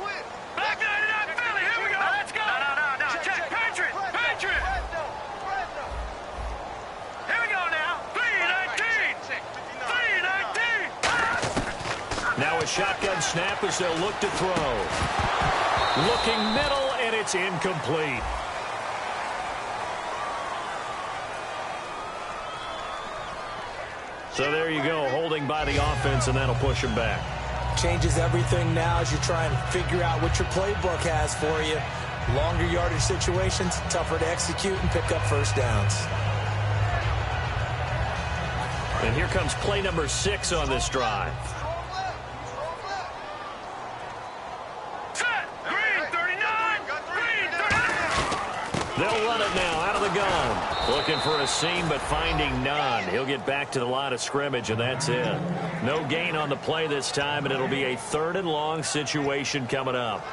Black 99 Philly. Here we go. Let's go. No. Check. Patriot. Patriot. Here we go now. 3-19. 3-19.
Now a shotgun snap as they'll look to throw. Looking middle, and it's incomplete. So there you go, holding by the offense, and that'll push him back.
Changes everything now as you try and figure out what your playbook has for you. Longer yardage situations, tougher to execute and pick up first downs.
And here comes play number 6 on this drive.
Set. Green 39. Green 39.
They'll run it now out of the gun. Looking for a seam, but finding none. He'll get back to the line of scrimmage, and that's it. No gain on the play this time, and it'll be a 3rd and long situation coming up.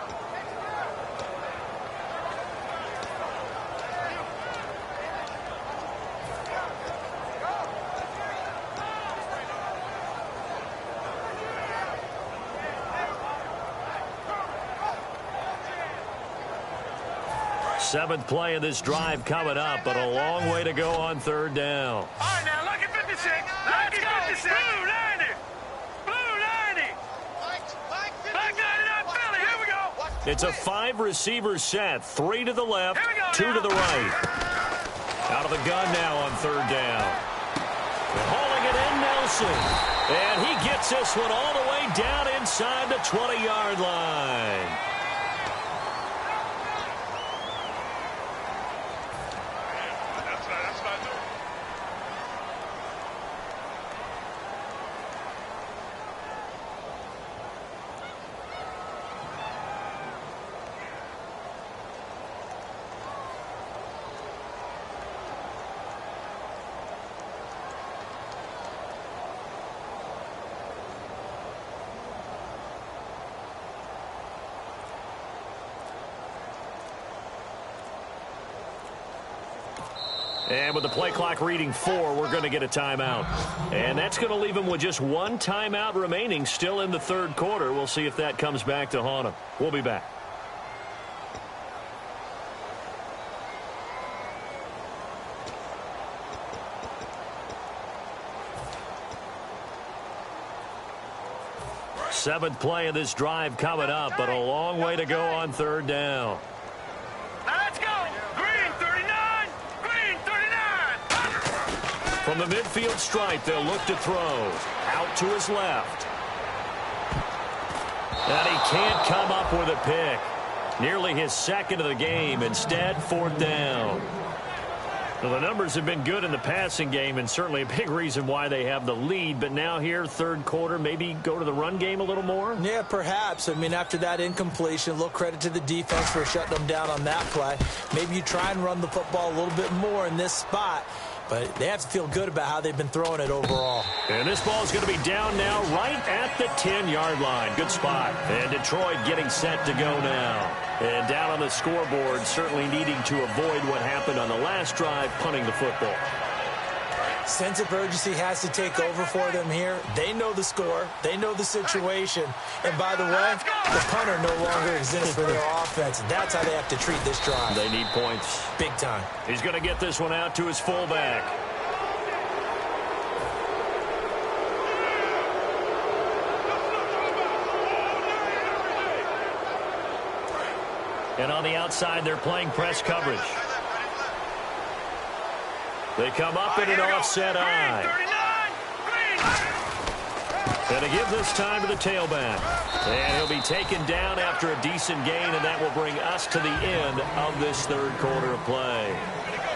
Seventh play of this drive coming up, but a long way to go on 3rd down.
All right, now, look at 56. Look at 56. Blue 90. Blue 90. Black 99 Philly. Here we go.
It's a 5-receiver set. 3 to the left, 2 to the right. Out of the gun now on 3rd down. Hauling it in, Nelson. And he gets this one all the way down inside the 20-yard line. And with the play clock reading 4, we're going to get a timeout. And that's going to leave him with just 1 timeout remaining still in the 3rd quarter. We'll see if that comes back to haunt him. We'll be back. Seventh play of this drive coming up, but a long way to go on 3rd down.
Let's go. Green 39. Green 39.
From the midfield stripe, they'll look to throw. Out to his left. And he can't come up with a pick. Nearly his 2nd of the game. Instead, 4th down. Well, the numbers have been good in the passing game, and certainly a big reason why they have the lead. But now here, 3rd quarter, maybe go to the run game a little more?
Yeah, perhaps. I mean, after that incompletion, a little credit to the defense for shutting them down on that play. Maybe you try and run the football a little bit more in this spot. but they have to feel good about how they've been throwing it overall.
And this ball is going to be down now right at the 10-yard line. Good spot. And Detroit getting set to go now. And down on the scoreboard, certainly needing to avoid what happened on the last drive, punting the football.
Sense of urgency has to take over for them here. They know the score. They know the situation. And by the way, the punter no longer exists for their offense. That's how they have to treat this drive.
They need points.
Big time.
He's going to get this one out to his fullback. And on the outside, they're playing press coverage. They come up in an offset eye. And to give this time to the tailback. And he'll be taken down after a decent gain, and that will bring us to the end of this third quarter of play.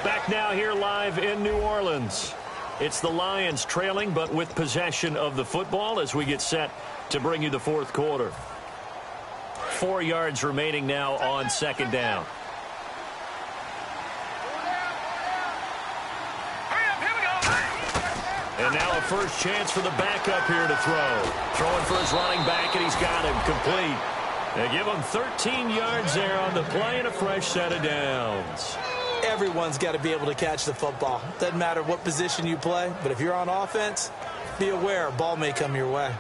Back now here live in New Orleans. It's the Lions trailing, but with possession of the football as we get set to bring you the fourth quarter. 4 yards remaining now on second down. And now a first chance for the backup here to throw. Throwing for his running back, and he's got him complete. They give him 13 yards there on the play and a fresh set of downs.
Everyone's got to be able to catch the football. Doesn't matter what position you play, but if you're on offense, be aware a ball may come your way.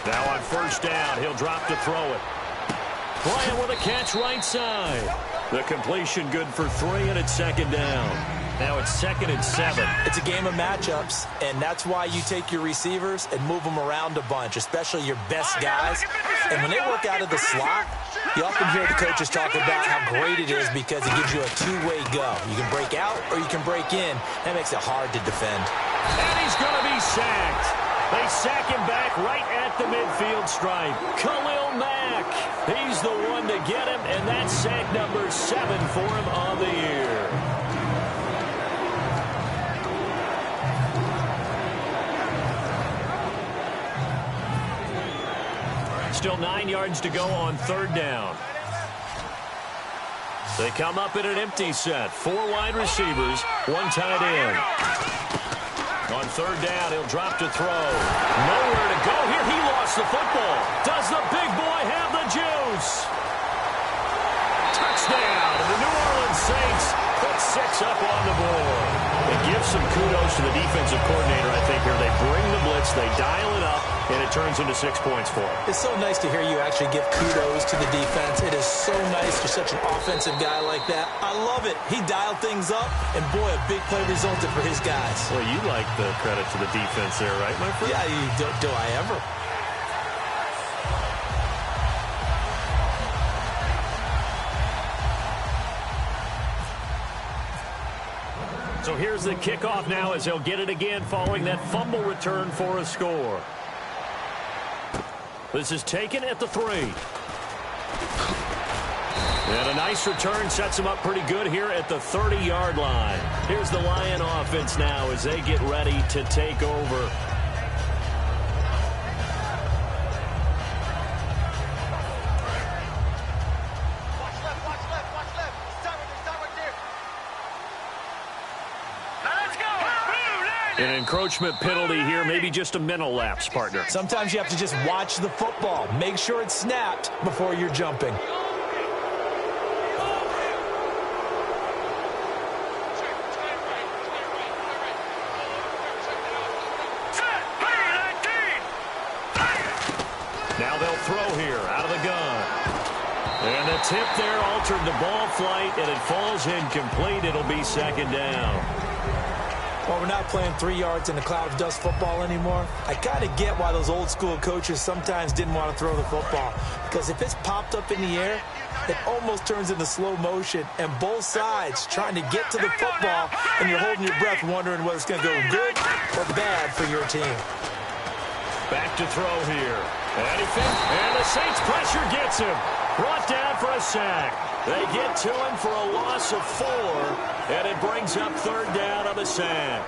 Now on first down, he'll drop to throw it. Bryant with a catch right side. The completion good for 3, and it's second down. Now it's 2nd and 7.
It's a game of matchups, and that's why you take your receivers and move them around a bunch, especially your best guys. And when they work out of the slot, you often hear the coaches talk about how great it is because it gives you a two-way go. You can break out or you can break in. That makes it hard to defend.
And he's going to be sacked. They sack him back right at the midfield stripe. Khalil Mack, he's the one to get him, and that's sack number 7 for him on the year. Still 9 yards to go on third down. They come up in an empty set. 4 wide receivers, 1 tight end. On third down, he'll drop to throw. Nowhere to go here. He lost the football. Does the big boy have the juice? Touchdown. And the New Orleans Saints put 6 up on the board. It gives some kudos to the defensive coordinator, I think, here. They bring the blitz, they dial it up, and it turns into 6 points for him.
It's so nice to hear you actually give kudos to the defense. It is so nice for such an offensive guy like that. I love it. He dialed things up, and boy, a big play resulted for his guys.
Well, you like the credit to the defense there, right, my friend?
Yeah, do I ever?
So here's the kickoff now as they'll get it again following that fumble return for a score. This is taken at the 3. And a nice return sets them up pretty good here at the 30-yard line. Here's the Lion offense now as they get ready to take over. An encroachment penalty here, maybe just a mental lapse, partner.
Sometimes you have to just watch the football. Make sure it's snapped before you're jumping.
Now they'll throw here out of the gun. And the tip there altered the ball flight, and it falls incomplete. It'll be second down.
Well, we're not playing 3 yards in a cloud of dust football anymore. I kind of get why those old school coaches sometimes didn't want to throw the football. Because if it's popped up in the air, it almost turns into slow motion. And both sides trying to get to the football, and you're holding your breath wondering whether it's going to go good or bad for your team.
Back to throw here. And the Saints pressure gets him. Brought down for a sack. They get to him for a loss of 4, and it brings up third down on the sack.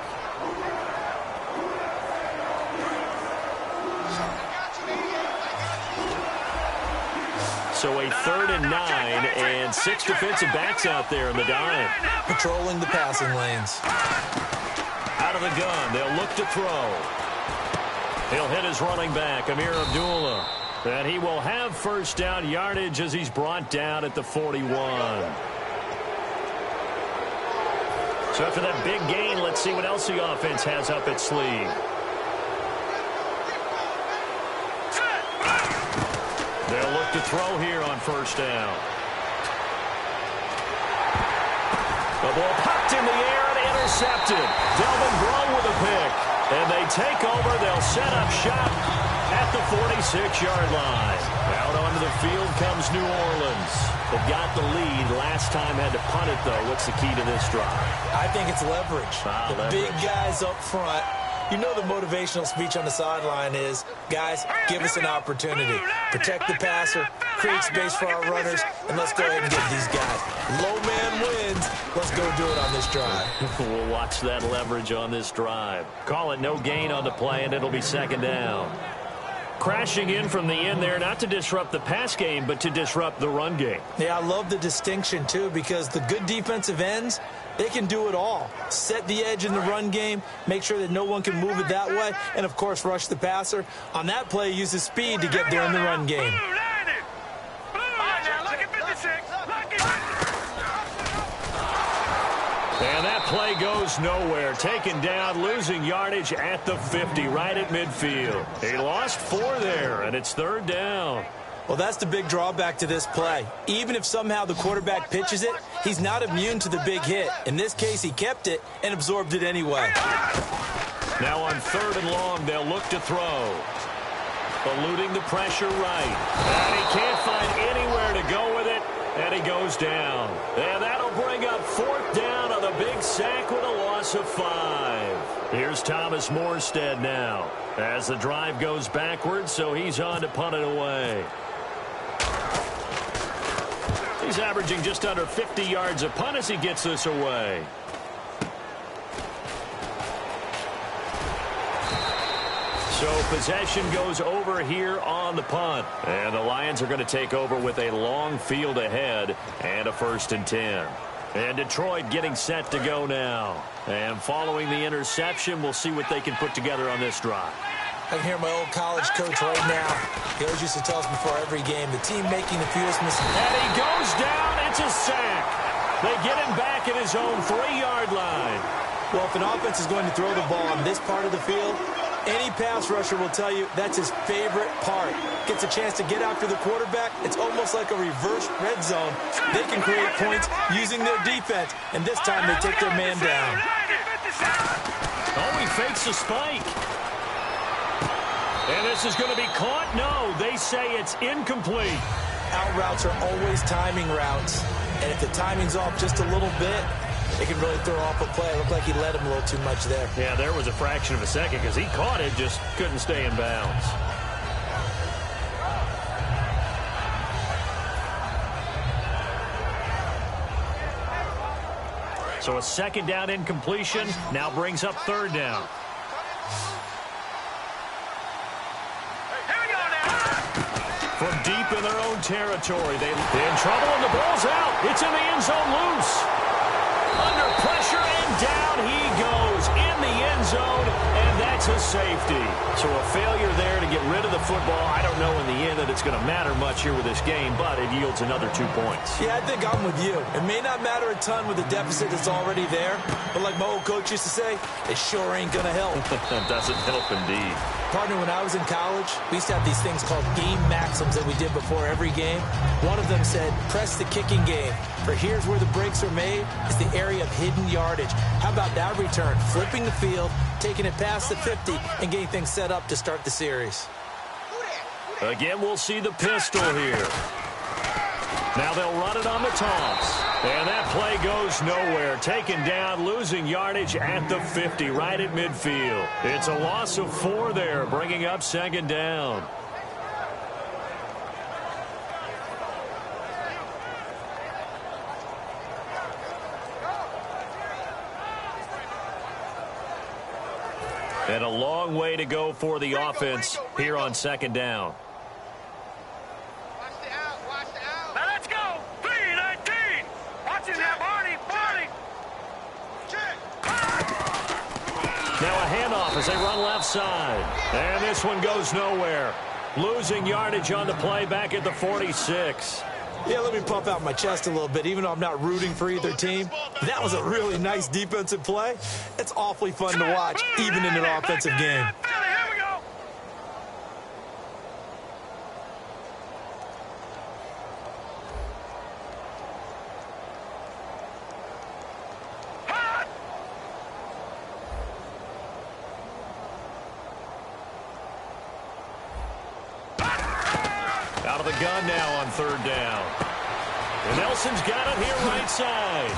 So a 3rd and 9 and 6 defensive backs out there in the dime.
Patrolling the passing lanes.
Out of the gun, they'll look to throw. He'll hit his running back, Amir Abdullah. And he will have first down yardage as he's brought down at the 41. So after that big gain, let's see what else the offense has up its sleeve. They'll look to throw here on first down. The ball popped in the air and intercepted. Delvin Breaux with a pick. And they take over. They'll set up shop at the 46-yard line. Out onto the field comes New Orleans. They've got the lead. Last time had to punt it, though. What's the key to this drive?
I think it's leverage. The big guys up front. You know the motivational speech on the sideline is, guys, give us an opportunity. Protect the passer, create space for our runners, and let's go ahead and get these guys. Low man wins. Let's go do it on this drive.
We'll watch that leverage on this drive. Call it no gain on the play, and it'll be 2nd down. Crashing in from the end there, not to disrupt the pass game, but to disrupt the run game.
Yeah, I love the distinction, too, because the good defensive ends, they can do it all. Set the edge in the run game, make sure that no one can move it that way, and, of course, rush the passer. On that play, use his speed to get there in the run game.
And that play goes nowhere. Taken down, losing yardage at the 50, right at midfield. He lost 4 there, and it's 3rd down.
Well, that's the big drawback to this play. Even if somehow the quarterback pitches it, he's not immune to the big hit. In this case, he kept it and absorbed it anyway.
Now on 3rd and long, they'll look to throw. Eluding the pressure right. And he can't find anywhere to go with it, and he goes down. And that'll bring up 4th down on the big sack with a loss of 5. Here's Thomas Morstead now as the drive goes backwards, so he's on to punt it away. He's averaging just under 50 yards a punt as he gets this away. So possession goes over here on the punt. And the Lions are going to take over with a long field ahead and a 1st and 10. And Detroit getting set to go now. And following the interception, we'll see what they can put together on this drive.
I can hear my old college coach right now. He always used to tell us before every game, the team making the fewest mistakes.
And he goes down. It's a sack. They get him back at his own 3-yard line.
Well, if an offense is going to throw the ball on this part of the field, any pass rusher will tell you that's his favorite part. Gets a chance to get after the quarterback. It's almost like a reverse red zone. They can create points using their defense, and this time they take their man down.
Oh, he fakes a spike. And this is going to be caught? No, they say it's incomplete.
Out routes are always timing routes, and if the timing's off just a little bit, it can really throw off a play. It looked like he let him a little too much there.
Yeah, there was a fraction of a second because he caught it, just couldn't stay in bounds. So a 2nd down incompletion now brings up 3rd down. From deep in their own territory, they're in trouble and the ball's out. It's in the end zone loose. Under pressure and down he goes in the end zone, and that's a safety. So a failure there to get rid of the football. I don't know in the end that it's going to matter much here with this game, but it yields another 2 points.
Yeah, I think I'm with you. It may not matter a ton with the deficit that's already there, but like my old coach used to say, it sure ain't going to help.
That doesn't help indeed.
Partner, when I was in college, we used to have these things called game maxims that we did before every game. One of them said, press the kicking game. For here's where the breaks are made. It's the area of hidden yardage. How about that return? Flipping the field, taking it past the 50, and getting things set up to start the series.
Again, we'll see the pistol here. Now they'll run it on the toss. And that play goes nowhere. Taken down, losing yardage at the 50, right at midfield. It's a loss of 4 there, bringing up 2nd down. And a long way to go for the offense here on second down.
Watch the out. Watch the out. Now let's go. 3-19. Watch it now, Barney. Barney.
Now a handoff as they run left side. And this one goes nowhere. Losing yardage on the play back at the 46.
Yeah, let me puff out my chest a little bit, even though I'm not rooting for either team. That was a really nice defensive play. It's awfully fun to watch, even in an offensive game.
Here we go.
Out of the gun now on third down. And Nelson's got it here right side.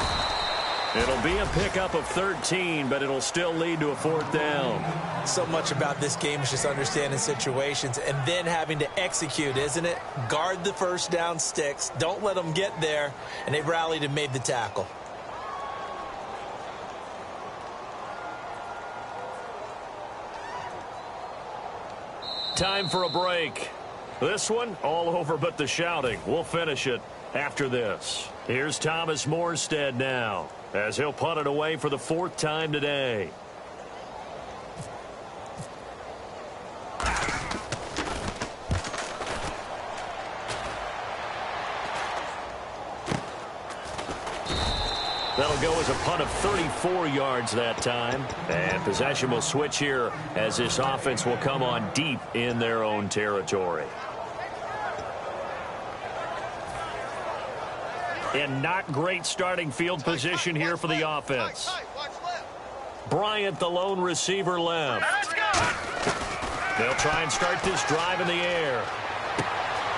It'll be a pickup of 13, but it'll still lead to a fourth down.
So much about this game is just understanding situations and then having to execute, isn't it? Guard the first down sticks. Don't let them get there. And they rallied and made the tackle.
Time for a break. This one, all over but the shouting. We'll finish it after this. Here's Thomas Morstead now, as he'll punt it away for the fourth time today. That'll go as a punt of 34 yards that time. And possession will switch here as this offense will come on deep in their own territory. And not great starting field position here for the offense. Bryant, the lone receiver, left. They'll try and start this drive in the air.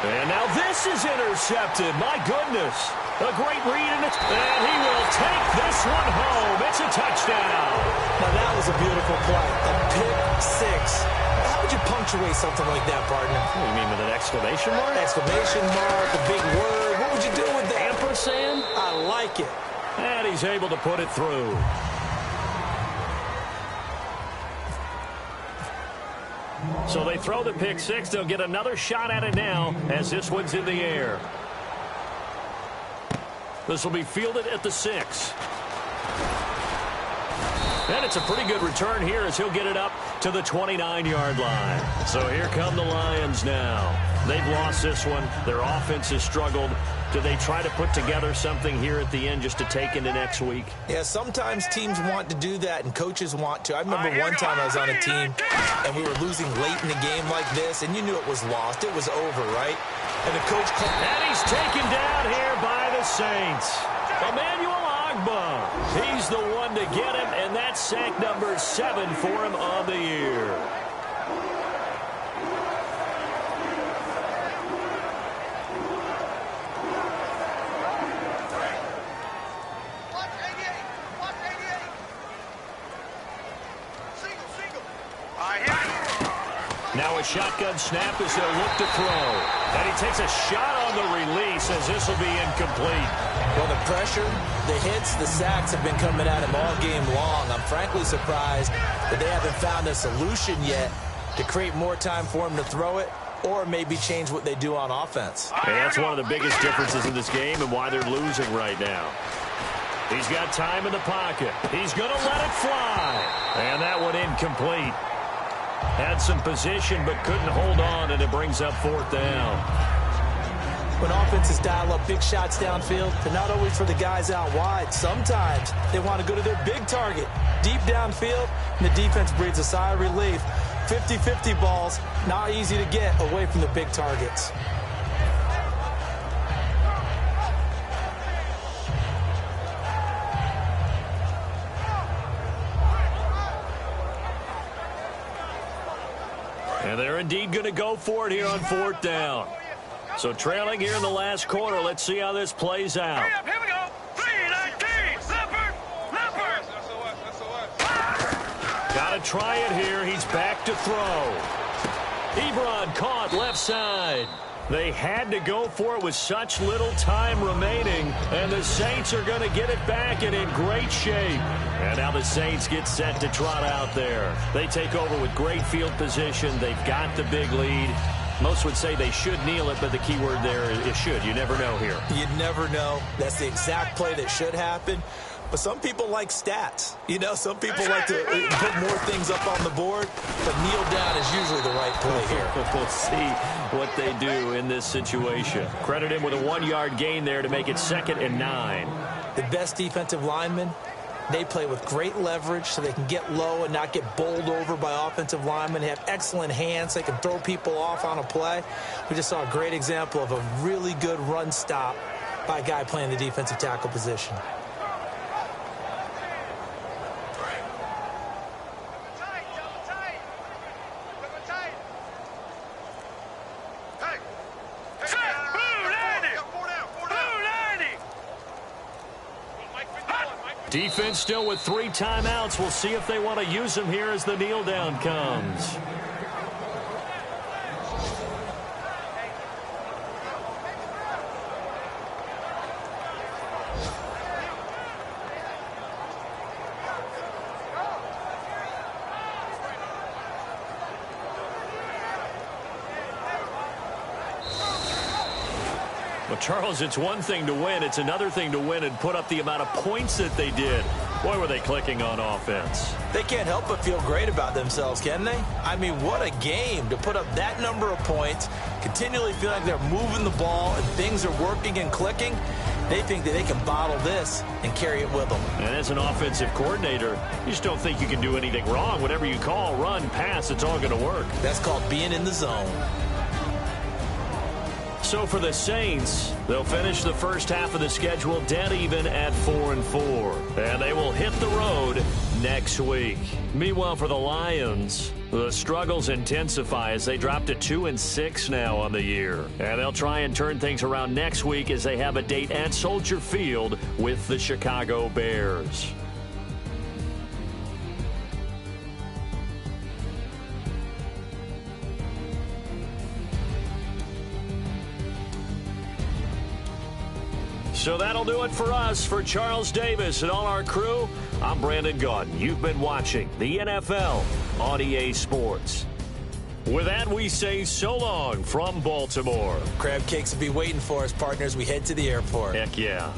And now this is intercepted. My goodness. A great read, and he will take this one home. It's a touchdown.
Now that was a beautiful play. A pick six. How would you punctuate something like that, partner?
What do you mean, with an exclamation mark?
Exclamation mark, a big word. What would you do with that?
Ampersand?
I like it.
And he's able to put it through. So they throw the pick six. They'll get another shot at it now as this one's in the air. This will be fielded at the 6. And it's a pretty good return here as he'll get it up to the 29-yard line. So here come the Lions now. They've lost this one. Their offense has struggled. Do they try to put together something here at the end just to take into next week?
Yeah, sometimes teams want to do that and coaches want to. I remember one time I was on a team and we were losing late in a game like this, and you knew it was lost. It was over, right? And the coach called.
And he's taken down here by the Saints. Emmanuel Ogbah. He's the one to get him, and that's sack number 7 for him on the year. Now a shotgun snap as they'll look to throw. And he takes a shot on the release as this will be incomplete.
Well, the pressure, the hits, the sacks have been coming at him all game long. I'm frankly surprised that they haven't found a solution yet to create more time for him to throw it or maybe change what they do on offense.
And that's one of the biggest differences in this game and why they're losing right now. He's got time in the pocket. He's going to let it fly. And that one incomplete. Had some position but couldn't hold on, and it brings up fourth down.
When offenses dial up big shots downfield, they're not always for the guys out wide. Sometimes they want to go to their big target, deep downfield, and the defense breathes a sigh of relief. 50-50 balls, not easy to get away from the big targets.
And they're indeed going to go for it here on fourth down. So trailing here in the last quarter. Let's see how this plays out.
Here we go. 3-19. Leopard. Leopard.
Got to try it here. He's back to throw. Ebron caught left side. They had to go for it with such little time remaining, and the Saints are going to get it back and in great shape. And now the Saints get set to trot out there. They take over with great field position. They've got the big lead. Most would say they should kneel it, but the key word there is should. You never know here.
You never know. That's the exact play that should happen. But some people like stats. You know, some people like to put more things up on the board, but kneel down is usually the right play here.
We'll see what they do in this situation. Credit him with a 1-yard gain there to make it 2nd and 9.
The best defensive linemen, they play with great leverage so they can get low and not get bowled over by offensive linemen. They have excellent hands. They can throw people off on a play. We just saw a great example of a really good run stop by a guy playing the defensive tackle position.
Defense still with 3 timeouts. We'll see if they want to use them here as the kneel down comes. Well, Charles, it's one thing to win. It's another thing to win and put up the amount of points that they did. Boy, were they clicking on offense.
They can't help but feel great about themselves, can they? I mean, what a game to put up that number of points, continually feel like they're moving the ball and things are working and clicking. They think that they can bottle this and carry it with them.
And as an offensive coordinator, you just don't think you can do anything wrong. Whatever you call, run, pass, it's all going to work.
That's called being in the zone.
So for the Saints, they'll finish the first half of the schedule dead even at 4-4. And they will hit the road next week. Meanwhile, for the Lions, the struggles intensify as they drop to 2-6 now on the year. And they'll try and turn things around next week as they have a date at Soldier Field with the Chicago Bears. So that'll do it for us. For Charles Davis and all our crew, I'm Brandon Gaudin. You've been watching the NFL on EA Sports. With that, we say so long from Baltimore.
Crab cakes will be waiting for us, partners. We head to the airport.
Heck yeah.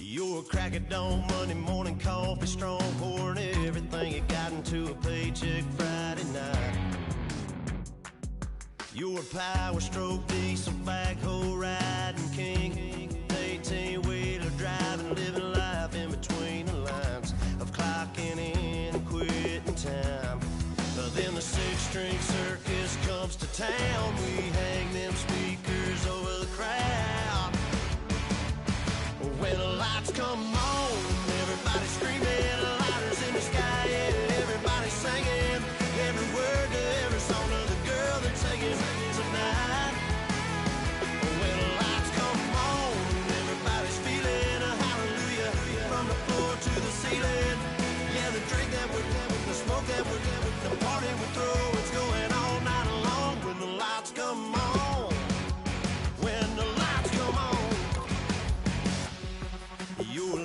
Your crack of dawn, Monday morning coffee, strong pouring everything you got into a paycheck Friday night. Your power stroke, diesel backhoe riding king, 18-wheeler driving, living life in between the lines of clocking in and quitting time. Then the 6-string circus comes to town. We hang them speakers over the crowd. When the lights come on, everybody screaming, lighters in the sky, yeah, everybody singing, every word to every song of the girl they're taking tonight. When the lights come on, everybody's feeling a hallelujah, from the floor to the ceiling. Yeah, the drink that we're having, the smoke that we're having, the party we throw, it's going all night long. When the lights come on, when the lights come on, you're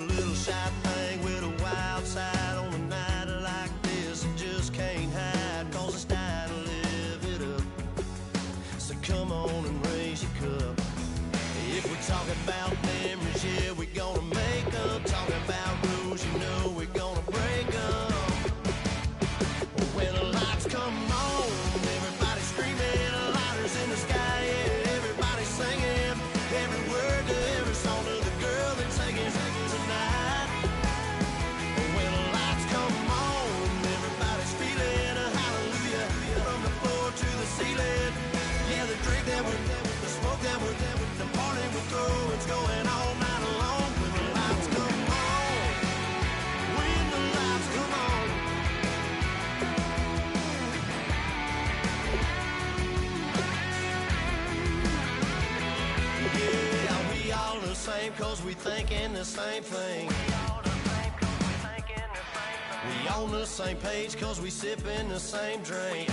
cause we thinking the same thing. We on the same page cause we sipping the same drink.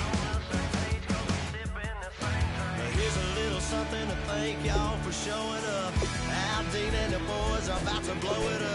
Here's a little something to thank y'all for showing up. Al Dean and the boys are about to blow it up.